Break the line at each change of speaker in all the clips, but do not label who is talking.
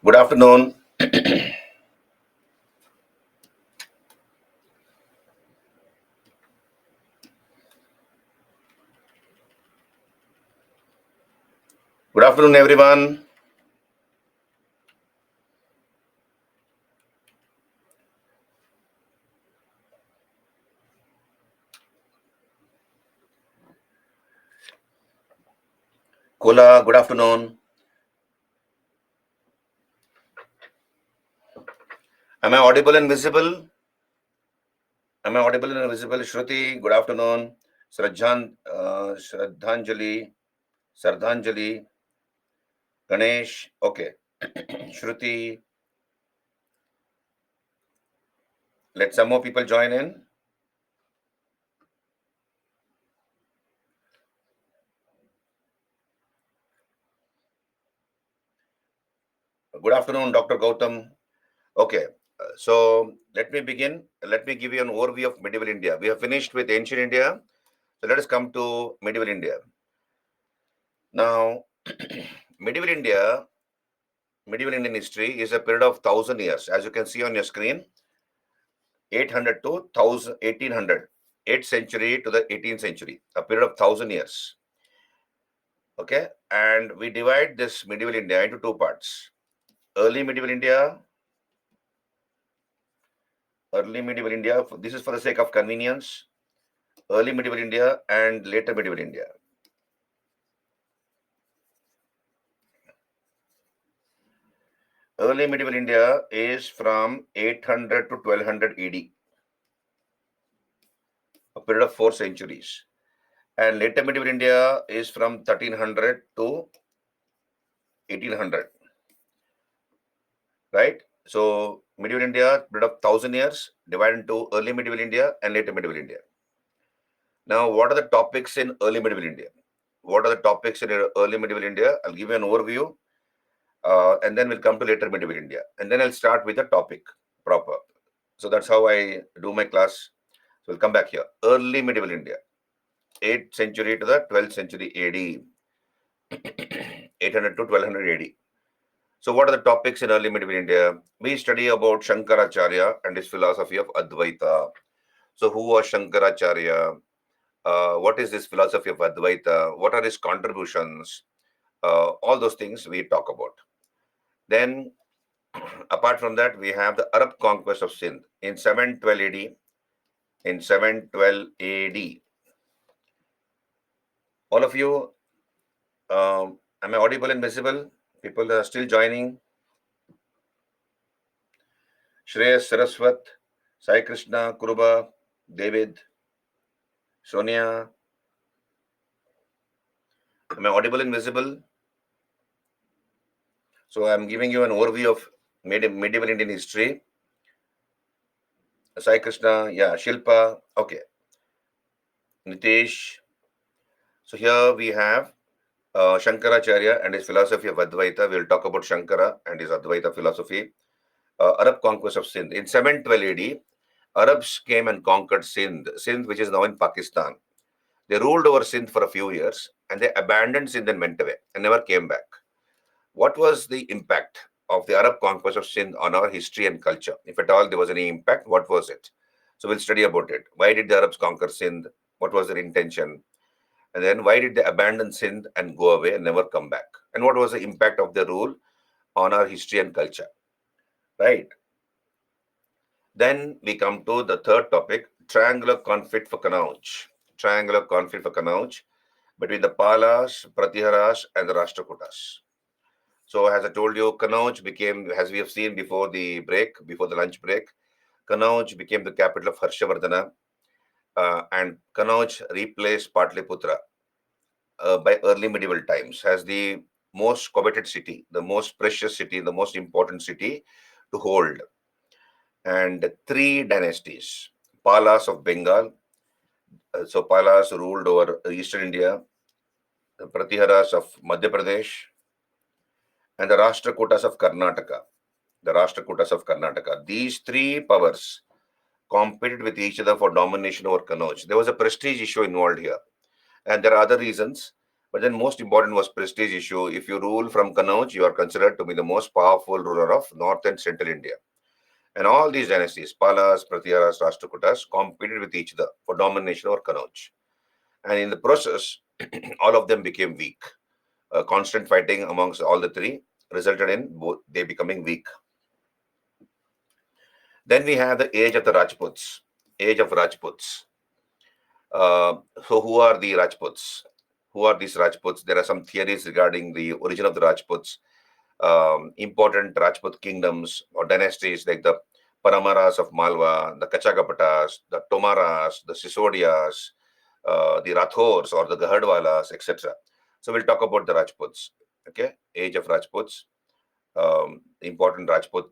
Good afternoon. Good afternoon, everyone. Kola, good afternoon. Am I audible and visible? Shruti, good afternoon. Sardhanjali, Ganesh, okay. Shruti, let some more people join in. Good afternoon, Dr. Gautam. Okay, so let me begin. Let me give you an overview of medieval India. We have finished with ancient India. So let us come to medieval India. Now, medieval Indian history is a period of 1,000 years. As you can see on your screen, 800 to 1000, 1800, 8th century to the 18th century, a period of 1,000 years. Okay, and we divide this medieval India into two parts. Early medieval India, this is for the sake of convenience. Early medieval India and later medieval India. Early medieval India is from 800 to 1200 AD, a period of 4 centuries. And later medieval India is from 1300 to 1800, right? So medieval India, period of 1,000 years, divided into early medieval India and later medieval India. Now, what are the topics in early medieval India? What are the topics in early medieval India? I'll give you an overview, and then we'll come to later medieval India. And then I'll start with the topic proper. So that's how I do my class. So we'll come back here. Early medieval India, 8th century to the 12th century AD, 800 to 1200 AD. So what are the topics in early medieval India? We study about Shankaracharya and his philosophy of Advaita. So who was Shankaracharya? What is this philosophy of Advaita? What are his contributions? All those things we talk about. Then, apart from that, we have the Arab conquest of Sindh in 712 AD. In 712 AD. All of you, am I audible and visible? People are still joining. Shreyas, Saraswat, Sai Krishna, Kuruba, David, Sonia. Am I audible and visible? So I'm giving you an overview of medieval Indian history. Sai Krishna, yeah, Shilpa, okay. Nitesh. So here we have Shankaracharya and his philosophy of Advaita. We'll talk about Shankara and his Advaita philosophy. Arab conquest of Sindh. In 712 AD, Arabs came and conquered Sindh, which is now in Pakistan. They ruled over Sindh for a few years and they abandoned Sindh and went away and never came back. What was the impact of the Arab conquest of Sindh on our history and culture? If at all there was any impact, what was it? So we'll study about it. Why did the Arabs conquer Sindh? What was their intention? And then why did they abandon Sindh and go away and never come back? And what was the impact of their rule on our history and culture? Right. Then we come to the third topic, triangular conflict for Kannauj. Triangular conflict for Kannauj between the Palas, Pratiharas, and the Rashtrakutas. So as I told you, Kannauj became, as we have seen before the lunch break, Kannauj became the capital of Harshavardhana, and Kannauj replaced Patliputra by early medieval times as the most coveted city, the most precious city, the most important city to hold. And three dynasties, Palas of Bengal. So Palas ruled over eastern India, the Pratiharas of Madhya Pradesh, and the Rashtrakutas of Karnataka. These three powers competed with each other for domination over Kannauj. There was a prestige issue involved here. And there are other reasons. But then most important was prestige issue. If you rule from Kannauj, you are considered to be the most powerful ruler of North and Central India. And all these dynasties, Palas, Pratiharas, Rashtrakutas, competed with each other for domination over Kannauj. And in the process, all of them became weak. Constant fighting amongst all the three resulted in both they becoming weak. Then we have the age of the Rajputs. Age of Rajputs. So who are the Rajputs? Who are these Rajputs? There are some theories regarding the origin of the Rajputs. Important Rajput kingdoms or dynasties like the Paramaras of Malwa, the Kachagapatas, the Tomaras, the Sisodias, the Rathors or the Gahadwalas, etc. So we'll talk about the Rajputs. Okay, age of Rajputs, important Rajput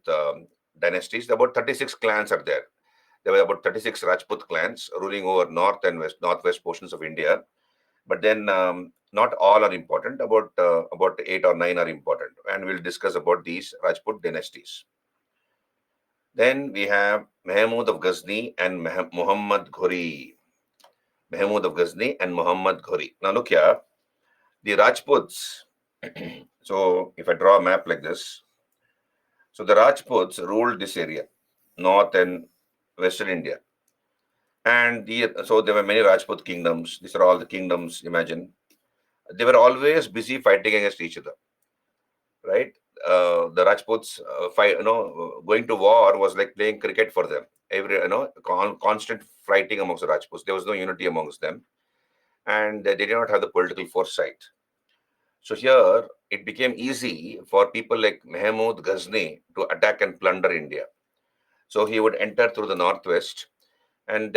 dynasties. About 36 clans are there. There were about 36 Rajput clans ruling over north and northwest portions of India. But then not all are important. About 8 or 9 are important, and we'll discuss about these Rajput dynasties. Then we have Mahmud of Ghazni and Muhammad Ghori. Mahmud of Ghazni and Muhammad Ghori. Now look here, the Rajputs. So if I draw a map like this, so the Rajputs ruled this area, north and western India. And so there were many Rajput kingdoms. These are all the kingdoms, imagine. They were always busy fighting against each other, right? The Rajputs fight, going to war was like playing cricket for them. Every, constant fighting amongst the Rajputs. There was no unity amongst them, and they did not have the political foresight. So here it became easy for people like Mahmud Ghazni to attack and plunder India. So he would enter through the northwest, and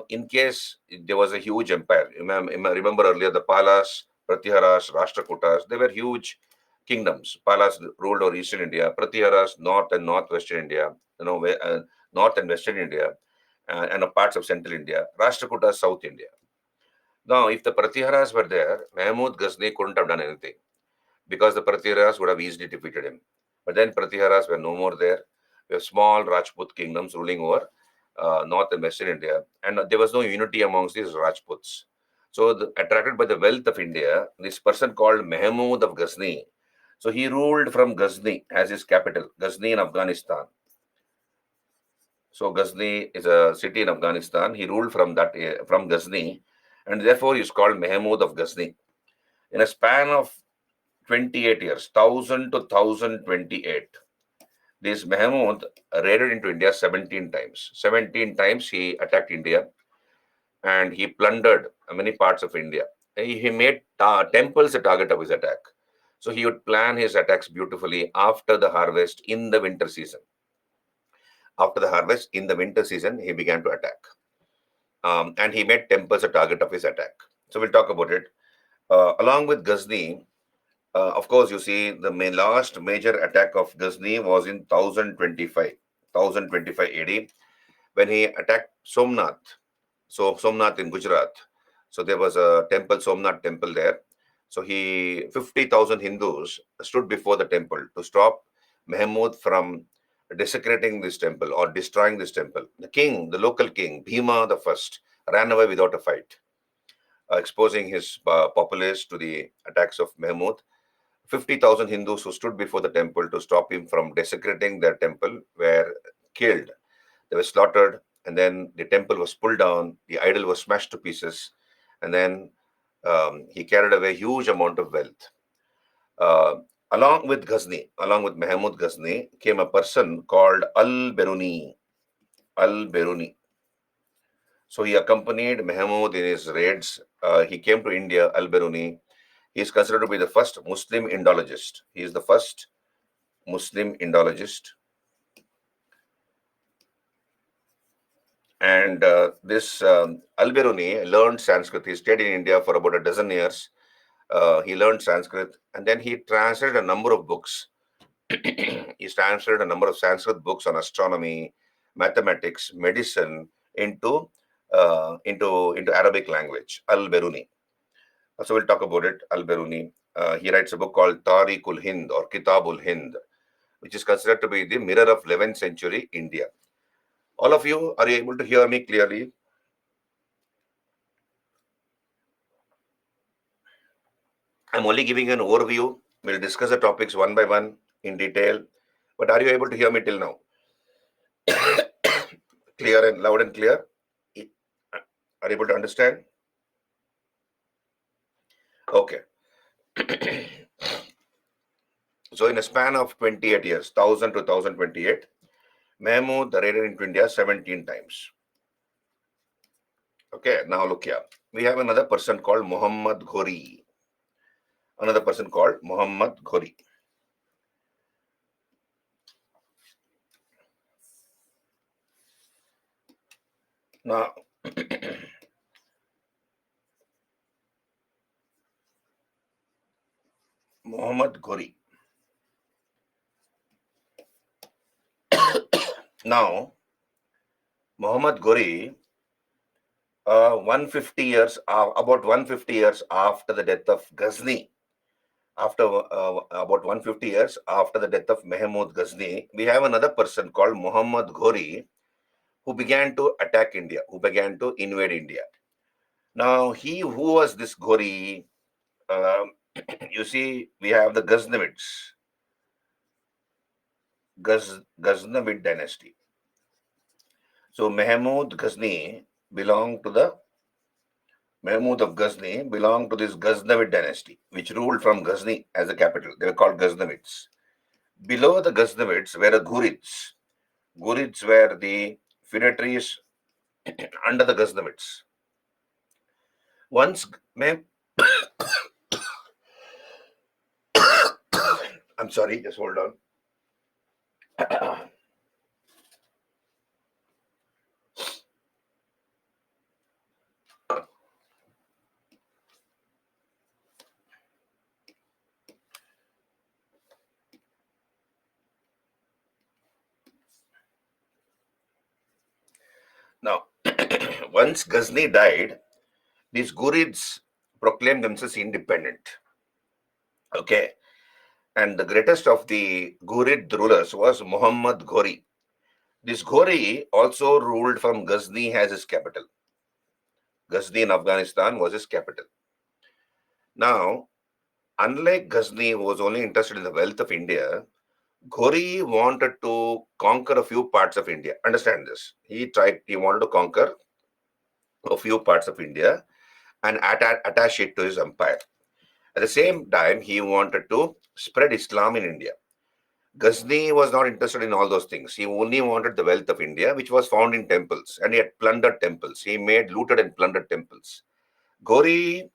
in case there was a huge empire. Remember earlier the Palas, Pratiharas, Rashtrakutas. They were huge kingdoms. Palas ruled over eastern India, Pratiharas north and northwestern India, north and western India, and parts of central India. Rashtrakutas south India. Now, if the Pratiharas were there, Mahmud Ghazni couldn't have done anything because the Pratiharas would have easily defeated him. But then Pratiharas were no more there. We have small Rajput kingdoms ruling over north and western India, and there was no unity amongst these Rajputs. So, attracted by the wealth of India, this person called Mahmud of Ghazni. So, he ruled from Ghazni as his capital, Ghazni in Afghanistan. So, Ghazni is a city in Afghanistan. He ruled from from Ghazni, and therefore he is called Mahmud of Ghazni. In a span of 28 years, 1000 to 1028. This Mahmud raided into India 17 times. 17 times he attacked India and he plundered many parts of India. He made temples a target of his attack. So he would plan his attacks beautifully after the harvest in the winter season. After the harvest in the winter season, he began to attack. And he made temples a target of his attack. So we'll talk about it. Along with Ghazni, of course, you see the last major attack of Ghazni was in 1025 AD, when he attacked Somnath. So Somnath in Gujarat. So there was a temple, Somnath temple there. So 50,000 Hindus stood before the temple to stop Mahmud from desecrating this temple or destroying this temple. The king, the local king, Bhima the First, ran away without a fight, exposing his populace to the attacks of Mahmud. 50,000 Hindus who stood before the temple to stop him from desecrating their temple were killed. They were slaughtered, and then the temple was pulled down, the idol was smashed to pieces, and then he carried away a huge amount of wealth. Uh, along with Ghazni, along with Mahmud Ghazni, came a person called Al-Biruni. Al-Biruni. So he accompanied Mahmud in his raids. He came to India, Al-Biruni. He is considered to be the first Muslim Indologist. He is the first Muslim Indologist. And this Al-Biruni learned Sanskrit. He stayed in India for about a dozen years. He learned Sanskrit, and then he translated a number of books. He translated a number of Sanskrit books on astronomy, mathematics, medicine into Arabic language. Al-Biruni. So we'll talk about it. Al-Biruni. He writes a book called Tariqul Hind or Kitabul Hind, which is considered to be the mirror of 11th century India. All of you, are you able to hear me clearly? I'm only giving you an overview. We'll discuss the topics one by one in detail. But are you able to hear me till now? Clear and loud and clear? Are you able to understand? Okay. So in a span of 28 years, 1000 to 1028, Mahmud raided into India 17 times. Okay, now look here. We have another person called Muhammad Ghori. Another person called Muhammad Ghori. Now, Muhammad Ghori. Now, Muhammad Ghori, 150 years, about 150 years after the death of Ghazni, after about 150 years after the death of Mahmud Ghazni, we have another person called Muhammad Ghori who began to attack India, who began to invade India. Now, who was this Ghori? Um, you see, we have the Ghaznavids, Ghaznavid dynasty. So Mahmud Ghazni belonged to the Mahmud of Ghazni belonged to this Ghaznavid dynasty, which ruled from Ghazni as the capital. They were called Ghaznavids. Below the Ghaznavids were the Ghurids. Ghurids were the feudatories under the Ghaznavids. Once, I'm sorry, just hold on. Now, once Ghazni died, these Ghurids proclaimed themselves independent. Okay. And the greatest of the Ghurid rulers was Muhammad Ghori. This Ghori also ruled from Ghazni as his capital. Ghazni in Afghanistan was his capital. Now, unlike Ghazni, who was only interested in the wealth of India, Ghori wanted to conquer a few parts of India. Understand this. He wanted to conquer a few parts of India and attach it to his empire. At the same time, he wanted to spread Islam in India. Ghazni was not interested in all those things. He only wanted the wealth of India, which was found in temples, and he had plundered temples. He made looted and plundered temples. Ghori,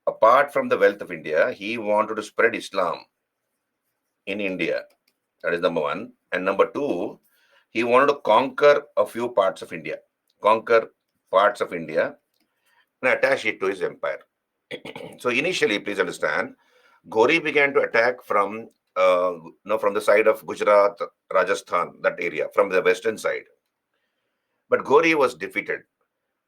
apart from the wealth of India, he wanted to spread Islam in India. That is number one. And number two, he wanted to conquer a few parts of India, conquer parts of India and attach it to his empire. So initially, please understand, Ghori began to attack from the side of Gujarat, Rajasthan, that area, from the western side. But Ghori was defeated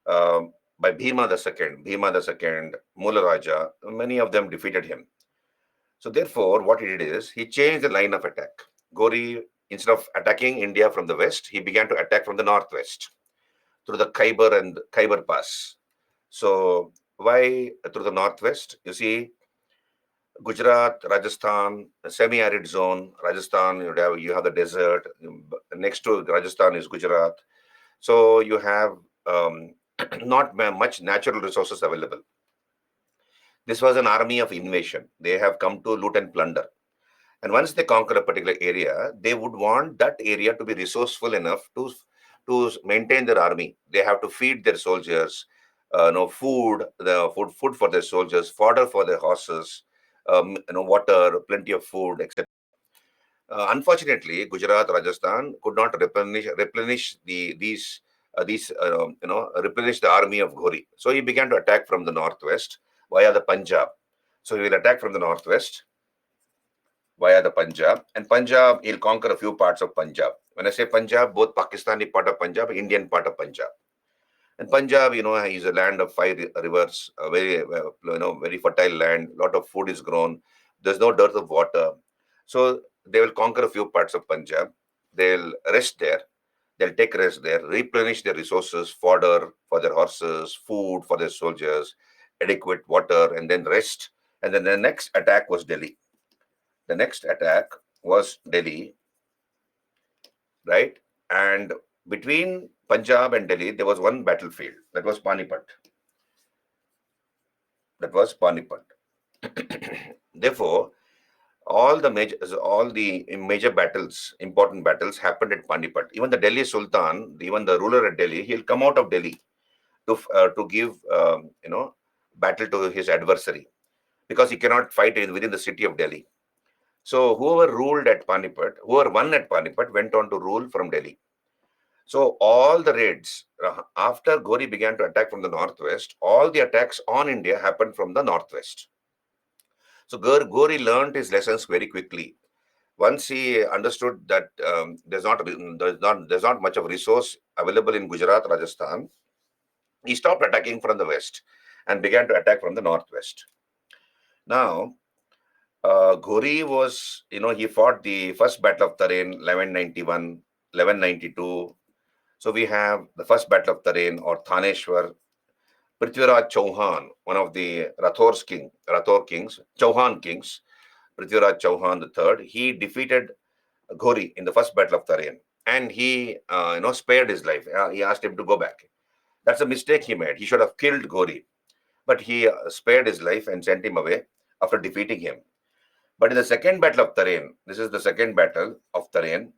by Bhima the Second, Mula Raja. Many of them defeated him. So therefore, what he did is he changed the line of attack. Ghori, instead of attacking India from the west, he began to attack from the northwest through the Khyber and Khyber Pass. So why through the northwest? You see, Gujarat, Rajasthan, semi-arid zone. Rajasthan, you have the desert. Next to Rajasthan is Gujarat. So you have not much natural resources available. This was an army of invasion. They have come to loot and plunder. And once they conquer a particular area, they would want that area to be resourceful enough to maintain their army. They have to feed their soldiers, food for their soldiers, fodder for their horses, water, plenty of food, etc. Unfortunately, Gujarat, Rajasthan could not replenish replenish the army of Ghori. So he began to attack from the northwest via the Punjab. So he will attack from the northwest via the Punjab. And Punjab, he'll conquer a few parts of Punjab. When I say Punjab, both Pakistani part of Punjab, Indian part of Punjab. And Punjab, is a land of five rivers, a very fertile land. A lot of food is grown. There's no dearth of water. So they will conquer a few parts of Punjab. They'll rest there. They'll take rest there, replenish their resources, fodder for their horses, food for their soldiers, adequate water, and then rest And then the next attack was Delhi. The next attack was Delhi, right? And between Punjab and Delhi, there was one battlefield. That was Panipat. That was Panipat. Therefore, all the major battles, important battles, happened at Panipat. Even the Delhi Sultan, even the ruler at Delhi, he'll come out of Delhi to give battle to his adversary, because he cannot fight within the city of Delhi. So whoever ruled at Panipat, whoever won at Panipat, went on to rule from Delhi. So all the raids, after Ghori began to attack from the northwest, all the attacks on India happened from the northwest. So Ghori learned his lessons very quickly. Once he understood that there's not much of resource available in Gujarat, Rajasthan, he stopped attacking from the west and began to attack from the northwest. Now, Ghori was, he fought the first battle of Tarain, 1191, 1192. So we have the first battle of Tarain or Thaneshwar. Prithviraj Chauhan, one of the Rathor kings, Chauhan kings, Prithviraj Chauhan III, he defeated Ghori in the first battle of Tarain, and he, spared his life. He asked him to go back. That's a mistake he made. He should have killed Ghori, but he spared his life and sent him away after defeating him. But in the second battle of Tarain, this is the second battle of Tarain,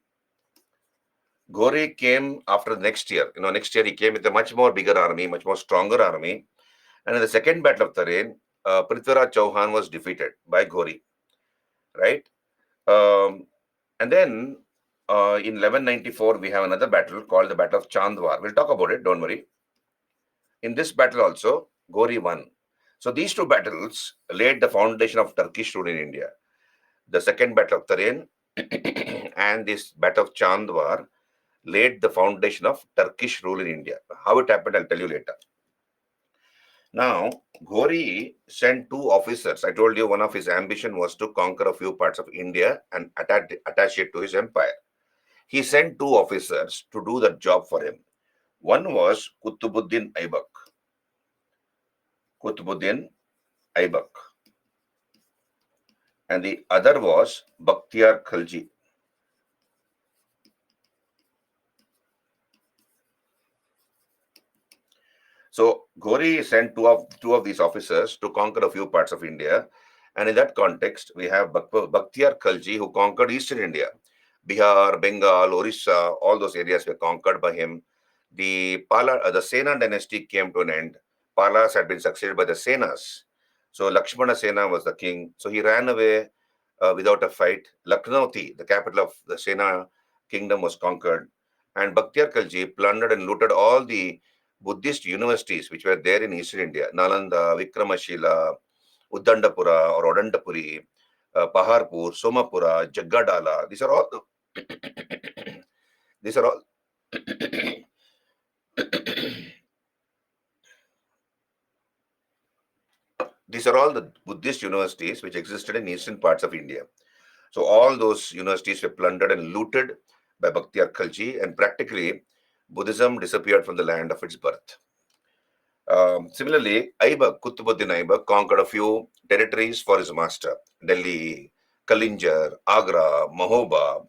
Ghori came after the next year. Next year he came with a much more bigger army, much more stronger army. And in the second battle of Tarain, Prithviraj Chauhan was defeated by Ghori, right? And then in 1194, we have another battle called the Battle of Chandwar. We'll talk about it, don't worry. In this battle also, Ghori won. So these two battles laid the foundation of Turkish rule in India. The second battle of Tarain and this battle of Chandwar laid the foundation of Turkish rule in India. How it happened, I'll tell you later. Now, Ghori sent two officers. I told you one of his ambition was to conquer a few parts of India and attach it to his empire. He sent two officers to do that job for him. One was Qutbuddin Aibak. And the other was Bakhtiar Khalji. So Ghori sent two of these officers to conquer a few parts of India. And in that context, we have Bakhtiar Khalji, who conquered eastern India. Bihar, Bengal, Orissa, all those areas were conquered by him. The Sena dynasty came to an end. Palas had been succeeded by the Senas. So Lakshmana Sena was the king. So he ran away without a fight. Lucknowti, the capital of the Sena kingdom, was conquered. And Bakhtiar Khalji plundered and looted all the Buddhist universities which were there in Eastern India: Nalanda, Vikramashila, Uddandapura or Odantapuri, Paharpur, Somapura, Jaggadala. These are all these are all these are all the Buddhist universities which existed in eastern parts of India. So all those universities were plundered and looted by Bakhtiar Khalji, and practically Buddhism disappeared from the land of its birth. Similarly, Qutbuddin Aibak conquered a few territories for his master: Delhi, Kalinjar, Agra, Mahoba.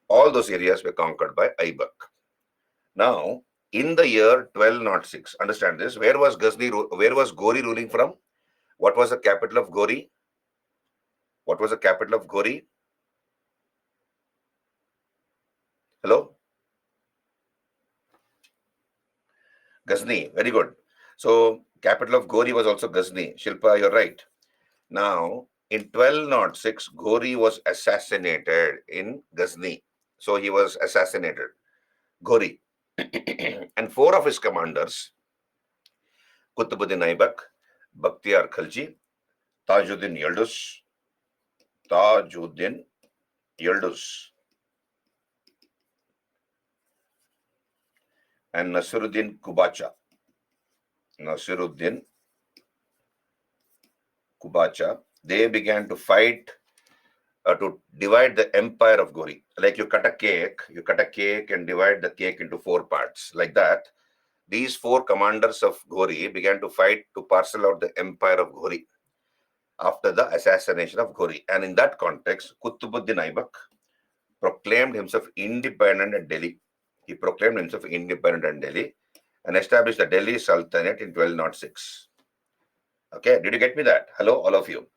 All those areas were conquered by Aibak. Now, in the year 1206, understand this, where was Ghori ruling from? What was the capital of Ghori? What was the capital of Ghori? Hello? Ghazni. Very good. So, capital of Ghori was also Ghazni. Shilpa, you're right. Now, in 1206, Ghori was assassinated in Ghazni. So he was assassinated, Ghori. And four of his commanders, Qutbuddin Aibak, Bakhtiar Khalji, Tajuddin Yildiz, and Nasiruddin Kubacha, they began to fight to divide the empire of Ghori. Like you cut a cake and divide the cake into four parts. Like that, these four commanders of Ghori began to fight to parcel out the empire of Ghori. after the assassination of Ghori. And in that context, Qutbuddin Aibak proclaimed himself independent at Delhi. He proclaimed himself independent in Delhi and established the Delhi Sultanate in 1206. Okay, did you get me that? Hello, all of you.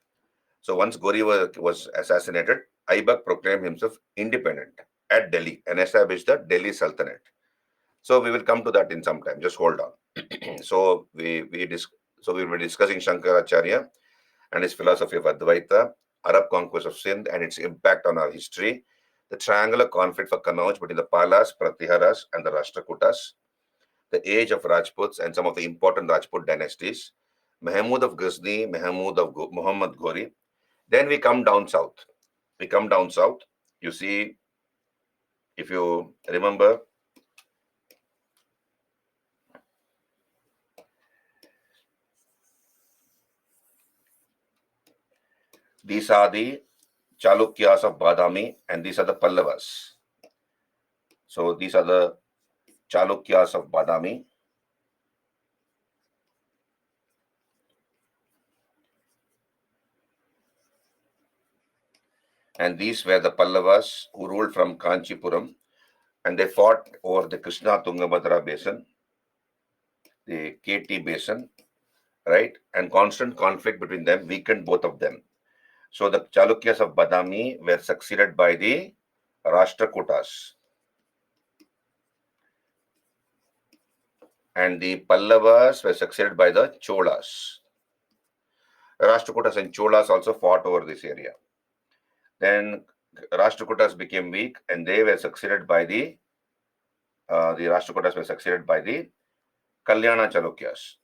So once Ghori was assassinated, Aibak proclaimed himself independent at Delhi and established the Delhi Sultanate. So we will come to that in some time. Just hold on. So we will be discussing Shankaracharya and his philosophy of Advaita, Arab conquest of Sindh and its impact on our history, the triangular conflict for Kannauj between the Palas, Pratiharas, and the Rashtrakutas, the age of Rajputs and some of the important Rajput dynasties, Mahmud of Ghazni, Muhammad Ghori. Then we come down south. You see, if you remember, these are the Chalukyas of Badami and these are the Pallavas. So these are the Chalukyas of Badami. And these were the Pallavas who ruled from Kanchipuram, and they fought over the Krishna Tungabhadra basin, the KT basin, right? And constant conflict between them weakened both of them. So the Chalukyas of Badami were succeeded by the Rashtrakutas. And the Pallavas were succeeded by the Cholas. Rashtrakutas and Cholas also fought over this area. Then Rashtrakutas became weak and they were succeeded by the Rashtrakutas were succeeded by the Kalyana Chalukyas,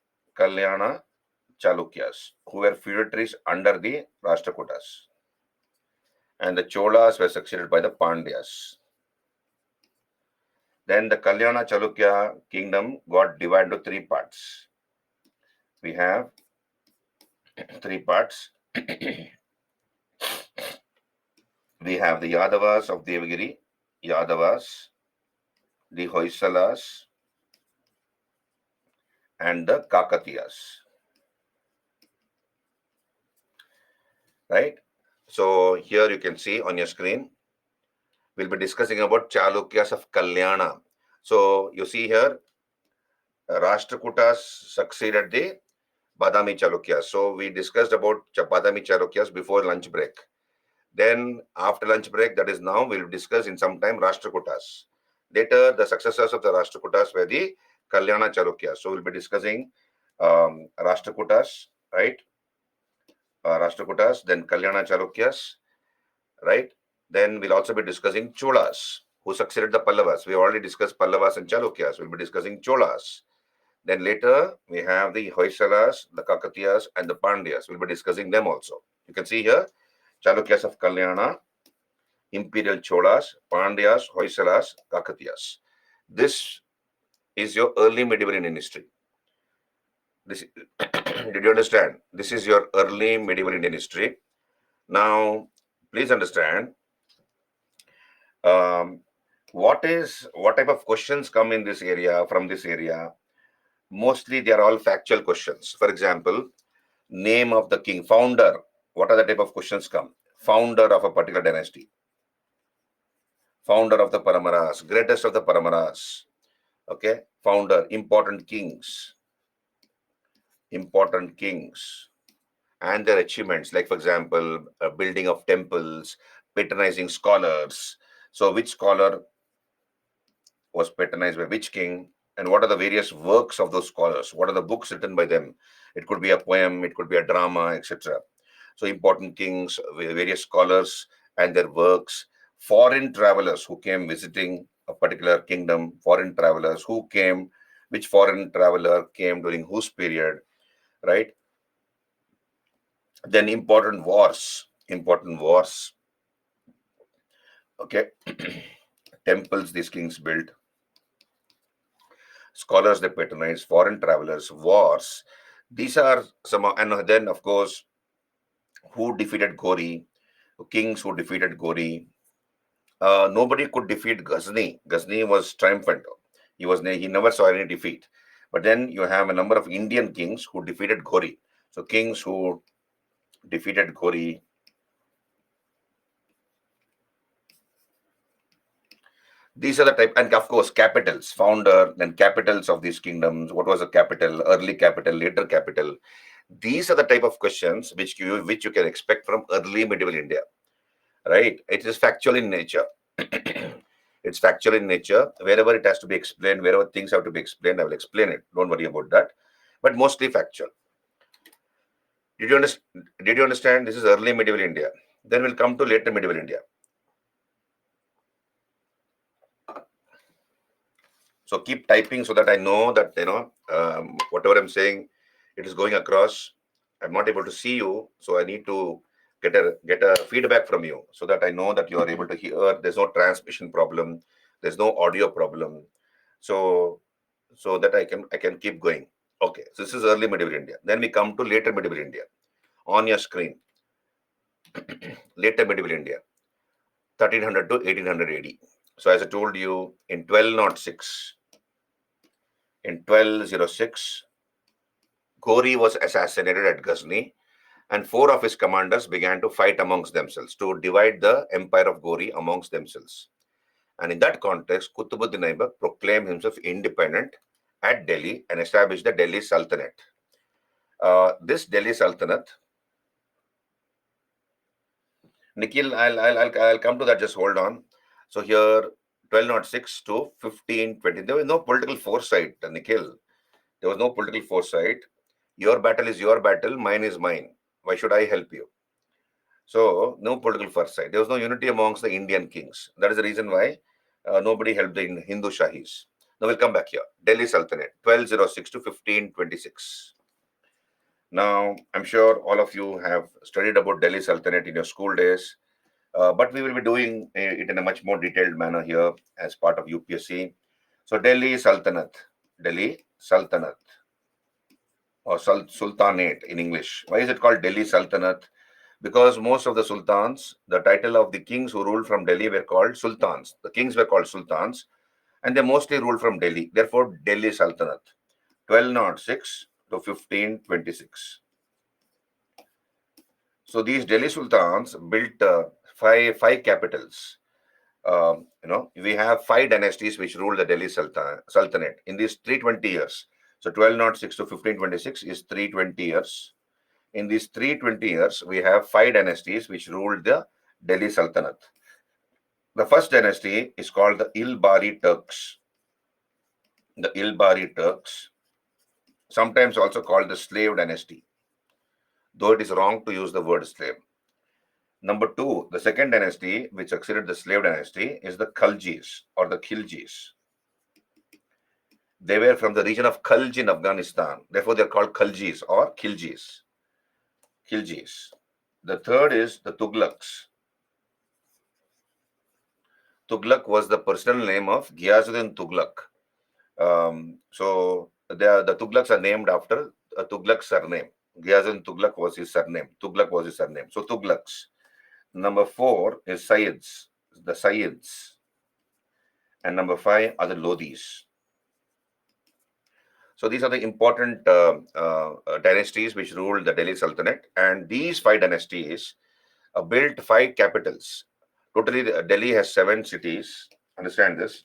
who were feudatories under the Rashtrakutas. And the Cholas were succeeded by the Pandyas. Then the Kalyana Chalukya kingdom got divided into three parts. We have three parts. We have the Yadavas of Devagiri, Yadavas, the Hoysalas, and the Kakatiyas. Right? So here you can see on your screen, we'll be discussing about Chalukyas of Kalyana. So you see here, Rashtrakutas succeeded the Badami Chalukyas. So we discussed about Badami Chalukyas before lunch break. Then after lunch break, that is now, we'll discuss in some time Rashtrakutas. Later, the successors of the Rashtrakutas were the Kalyana Chalukyas. So we'll be discussing Rashtrakutas, right? Rashtrakutas, then Kalyana Chalukyas, right? Then we'll also be discussing Cholas, who succeeded the Pallavas. We already discussed Pallavas and Chalukyas. We'll be discussing Cholas. Then later, we have the Hoysalas, the Kakatiyas, and the Pandyas. We'll be discussing them also. You can see here, Chalukyas of Kalyana, Imperial Cholas, Pandyas, Hoysalas, Kakatiyas. This is your early medieval Indian history. Did you understand? This is your early medieval Indian history. Now, please understand, what type of questions come in this area, from this area. Mostly they are all factual questions. For example, name of the king, founder. What are the type of questions come? Founder of a particular dynasty. Founder of the Paramaras, greatest of the Paramaras. Okay, founder, important kings, and their achievements. Like for example, building of temples, patronizing scholars. So which scholar was patronized by which king, and what are the various works of those scholars? What are the books written by them? It could be a poem, it could be a drama, etc. So important kings, various scholars and their works, foreign travelers who came visiting a particular kingdom, foreign travelers who came, which foreign traveler came during whose period, right? Then important wars. Okay. Temples these kings built, scholars they patronize, foreign travelers, wars. These are some, and then of course, who defeated Ghori, kings who defeated Ghori. Nobody could defeat Ghazni. Ghazni was triumphant. He never saw any defeat. But then you have a number of Indian kings who defeated Ghori. So kings who defeated Ghori. These are the type, and of course, capitals, founder, then capitals of these kingdoms. What was the capital, early capital, later capital? These are the type of questions which you can expect from early medieval India, right? It is factual in nature. It's factual in nature. Wherever it has to be explained, wherever things have to be explained, I will explain it. Don't worry about that. But mostly factual. Did you understand? Did you understand? This is early medieval India. Then we'll come to later medieval India. So keep typing so that I know that whatever I'm saying, it is going across. I'm not able to see you, so I need to get a feedback from you so that I know that you are able to hear. There's no transmission problem. There's no audio problem. So that I can keep going. Okay, so this is early medieval India. Then we come to later medieval India. On your screen, later medieval India, 1300 to 1800 AD. So as I told you, in 1206, Ghori was assassinated at Ghazni, and four of his commanders began to fight amongst themselves to divide the empire of Ghori amongst themselves. And in that context, Qutbuddin Aibak proclaimed himself independent at Delhi and established the Delhi Sultanate. This Delhi Sultanate, Nikhil, I'll come to that. Just hold on. So here, 1206 to 1520, there was no political foresight, Nikhil. There was no political foresight. Your battle is your battle, mine is mine. Why should I help you? So, no political foresight. There was no unity amongst the Indian kings. That is the reason why nobody helped the Hindu Shahis. Now we'll come back here. Delhi Sultanate, 1206 to 1526. Now, I'm sure all of you have studied about Delhi Sultanate in your school days, but we will be doing it in a much more detailed manner here as part of UPSC. So, Delhi Sultanate, or Sultanate in English. Why is it called Delhi Sultanate? Because most of the sultans, the title of the kings who ruled from Delhi were called sultans. The kings were called sultans, and they mostly ruled from Delhi. Therefore, Delhi Sultanate, 1206 to 1526. So these Delhi sultans built five capitals. We have five dynasties which ruled the Delhi Sultanate in these 320 years. So 1206 to 1526 is 320 years. In these 320 years, we have five dynasties which ruled the Delhi Sultanate. The first dynasty is called the Ilbari Turks. The Ilbari Turks, sometimes also called the slave dynasty, though it is wrong to use the word slave. Number two, the second dynasty which succeeded the slave dynasty is the Khaljis or the Khiljis. They were from the region of Khalj in Afghanistan. Therefore, they're called Khaljis or Khiljis. Khiljis. The third is the Tughlaqs. Tughlaq was the personal name of Ghiyazuddin Tughlaq. So the Tughlaqs are named after a Tughlaq surname. Ghiyazuddin Tughlaq was his surname. Tughlaq was his surname. So Tughlaqs. Number four is Sayyids, the Sayyids. And number five are the Lodhis. So these are the important dynasties which ruled the Delhi Sultanate. And these five dynasties built five capitals. Totally, Delhi has 7 cities. Understand this.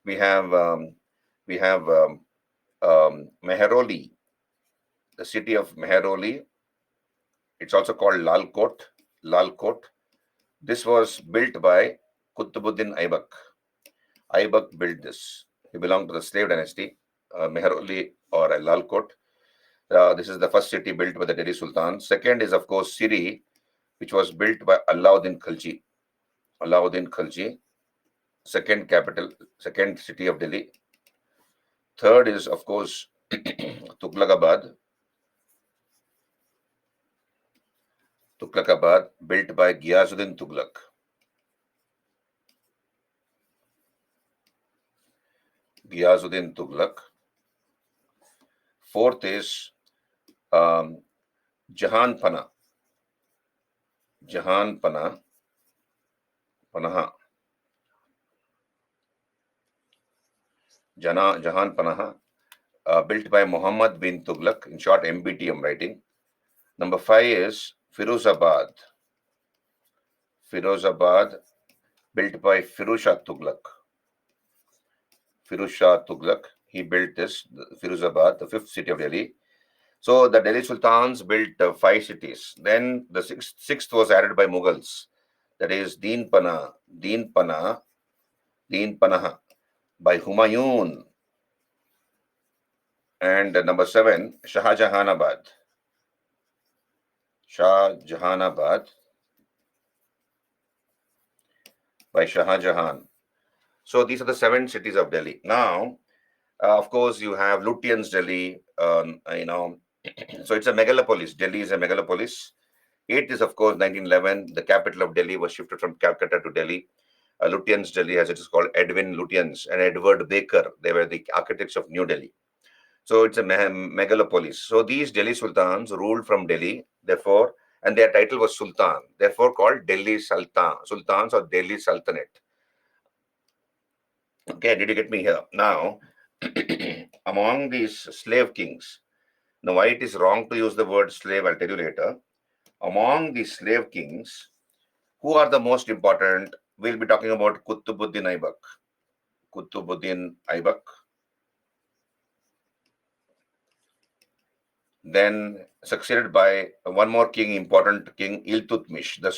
We have Mehroli, the city of Mehroli. It's also called Lalkot. Lalkot. This was built by Qutbuddin Aibak. Aibak built this. He belonged to the slave dynasty, Mehroli or Lalkot. This is the first city built by the Delhi Sultan. Second is, of course, Siri, which was built by Alauddin Khalji. Alauddin Khalji, second capital, second city of Delhi. Third is, of course, Tughlaqabad. Tughlaqabad, built by Ghiyazuddin Tughlaq. Ghiyazuddin Tughlaq. Fourth is Jahanpana. Jahanpana. Panaha. Jahan Panaha, built by Muhammad bin Tughlaq, in short MBT I'm writing. Number 5 is Firozabad. Firozabad, built by Firuz Shah Tughlaq. Firuz Shah Tughlaq, he built this, Firozabad, the fifth city of Delhi. So the Delhi Sultans built five cities. Then the sixth was added by Mughals. That is Deen Panah by Humayun. And number seven, Shah Jahanabad by Shah Jahan. So these are the seven cities of Delhi. Now, of course, you have Lutyens Delhi. So it's a megalopolis. Delhi is a megalopolis. It is, of course, 1911. The capital of Delhi was shifted from Calcutta to Delhi. Lutyens Delhi, as it is called, Edwin Lutyens and Edward Baker. They were the architects of New Delhi. So it's a megalopolis. So these Delhi Sultans ruled from Delhi, therefore, and their title was Sultan, therefore called Delhi Sultans or Delhi Sultanate. Okay, did you get me here? Now, among these slave kings, now why it is wrong to use the word slave, I'll tell you later. Among these slave kings, who are the most important? We'll be talking about Qutbuddin Aibak. Qutbuddin Aibak. Then succeeded by one more king, important king, Iltutmish, the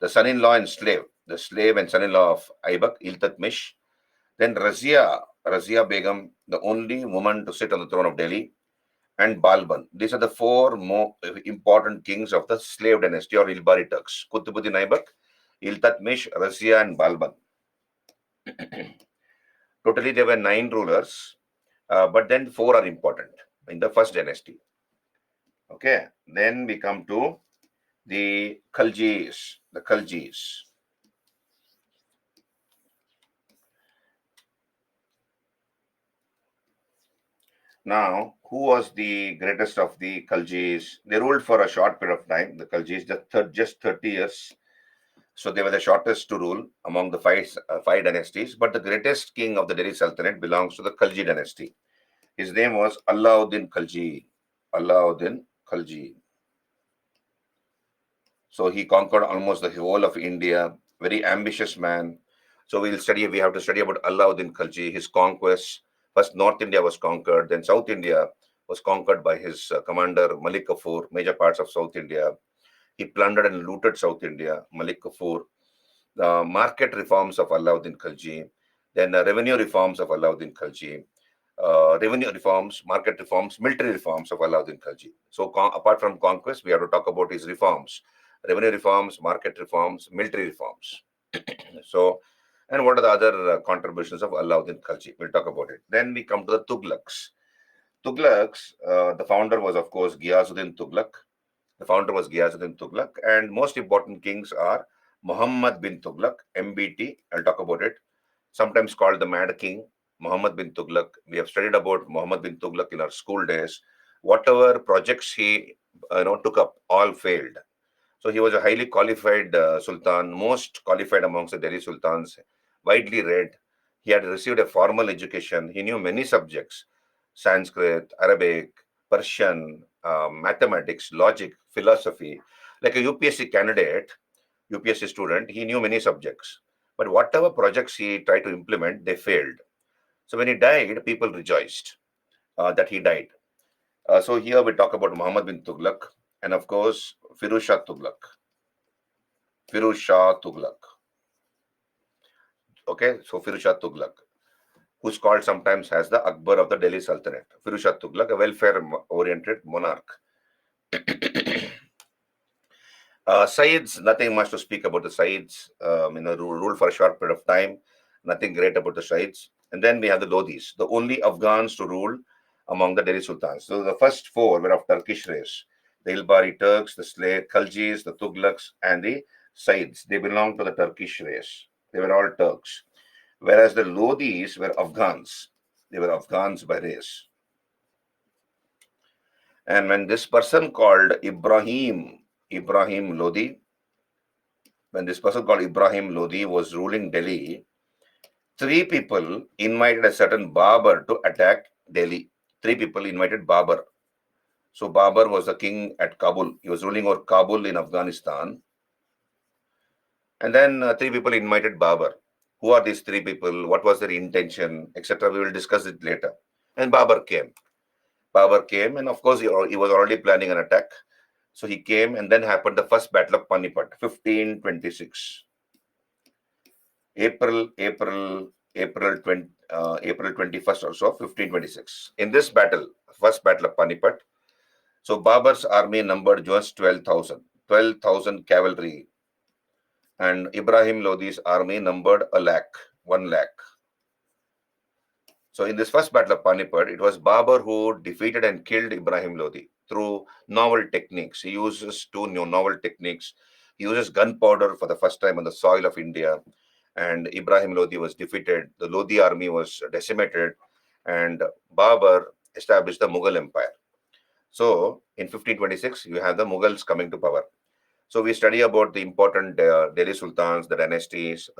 son-in-law and slave, the slave and son-in-law of Aibak, Iltutmish. Then Razia Begum, the only woman to sit on the throne of Delhi, and Balban. These are the four more important kings of the slave dynasty or Ilbari Turks. Qutbuddin Aibak, Iltutmish, Razia, and Balban. Totally, there were 9 rulers, but then 4 are important in the first dynasty. Okay, then we come to the Khaljis. The Khaljis. Now, who was the greatest of the Khaljis? They ruled for a short period of time. The Khaljis, just 30 years. So they were the shortest to rule among the five dynasties. But the greatest king of the Delhi Sultanate belongs to the Khalji dynasty. His name was Alauddin Khalji. Alauddin Khalji. So he conquered almost the whole of India. Very ambitious man. So we have to study about Alauddin Khalji, his conquests. First, North India was conquered. Then South India was conquered by his commander, Malik Kafur, major parts of South India. He plundered and looted South India, Malik Kafur. The market reforms of Alauddin Khalji. Then the revenue reforms of Alauddin Khalji. Revenue reforms, market reforms, military reforms of Alauddin Khalji. So apart from conquest, we have to talk about his reforms. Revenue reforms, market reforms, military reforms. So, and what are the other contributions of Alauddin Khalji? We'll talk about it. Then we come to the Tughlaqs. Tughlaqs, the founder was, of course, Ghiyasuddin Tughlaq. The founder was Ghiyasuddin Tughlaq. And most important kings are Muhammad bin Tughlaq, MBT. I'll talk about it. Sometimes called the Mad King, Muhammad bin Tughlaq. We have studied about Muhammad bin Tughlaq in our school days. Whatever projects he took up, all failed. So he was a highly qualified sultan, most qualified amongst the Delhi sultans, widely read. He had received a formal education. He knew many subjects: Sanskrit, Arabic, Persian, mathematics, logic, philosophy. Like a UPSC candidate, UPSC student, he knew many subjects. But whatever projects he tried to implement, they failed. So when he died, people rejoiced that he died. So here we talk about Muhammad bin Tughlaq and, of course, Firuz Shah Tughlaq. Firuz Shah Tughlaq. Okay, so Firuz Shah Tughlaq, who's called sometimes as the Akbar of the Delhi Sultanate. Firuz Shah Tughlaq, a welfare-oriented monarch. Sayyids, nothing much to speak about the Sayyids. Rule for a short period of time. Nothing great about the Sayyids. And then we have the Lodhis, the only Afghans to rule among the Delhi Sultans. So the first 4 were of Turkish race. The Ilbari Turks, the slave Khaljis, the Tughlaqs, and the Sayyids. They belonged to the Turkish race. They were all Turks. Whereas the Lodhis were Afghans. They were Afghans by race. And when this person called Ibrahim Lodi, when this person called Ibrahim Lodi was ruling Delhi, 3 people invited a certain Babar to attack Delhi. 3 people invited Babar. So Babur was the king at Kabul. He was ruling over Kabul in Afghanistan. And then three people invited Babur. Who are these three people? What was their intention, etc. We will discuss it later. And Babur came. Babur came, and of course, he was already planning an attack. So he came, and then happened the first battle of Panipat, 1526. April 21st or so, 1526. In this battle, first battle of Panipat, so Babur's army numbered just 12,000 cavalry, and Ibrahim Lodi's army numbered 1 lakh. So in this first battle of Panipat, it was Babur who defeated and killed Ibrahim Lodi through novel techniques. He uses two new novel techniques. He uses gunpowder for the first time on the soil of India, and Ibrahim Lodi was defeated. The Lodi army was decimated, and Babur established the Mughal Empire. So in 1526, you have the Mughals coming to power. So we study about the important Delhi Sultans, the dynasties,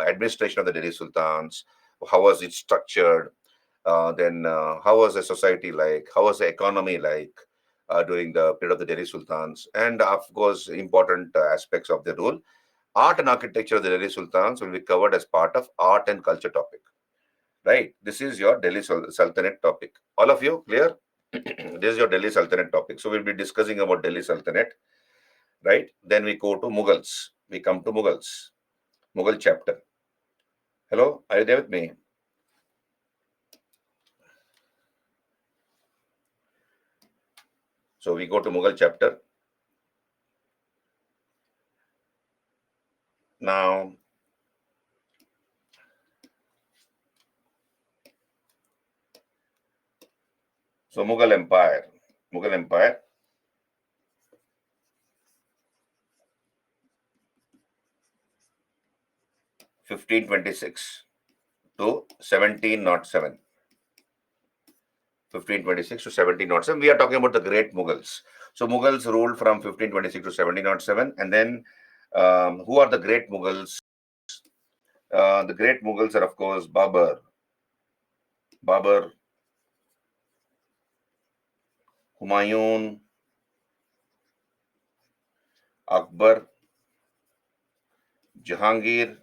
administration of the Delhi Sultans, how was it structured, then how was the society like, how was the economy like during the period of the Delhi Sultans, and of course important aspects of the rule. Art and architecture of the Delhi Sultans will be covered as part of art and culture topic. Right? This is your Delhi Sultanate topic. All of you clear? This is your Delhi Sultanate topic. So we'll be discussing about Delhi Sultanate. Right? Then we go to Mughals. We come to Mughals. Mughal chapter. Hello? Are you there with me? So we go to Mughal chapter. Now, so Mughal Empire. Mughal Empire. 1526 to 1707. 1526 to 1707. We are talking about the great Mughals. So Mughals ruled from 1526 to 1707. And then who are the great Mughals? The great Mughals are, of course, Babur, Humayun, Akbar, Jahangir,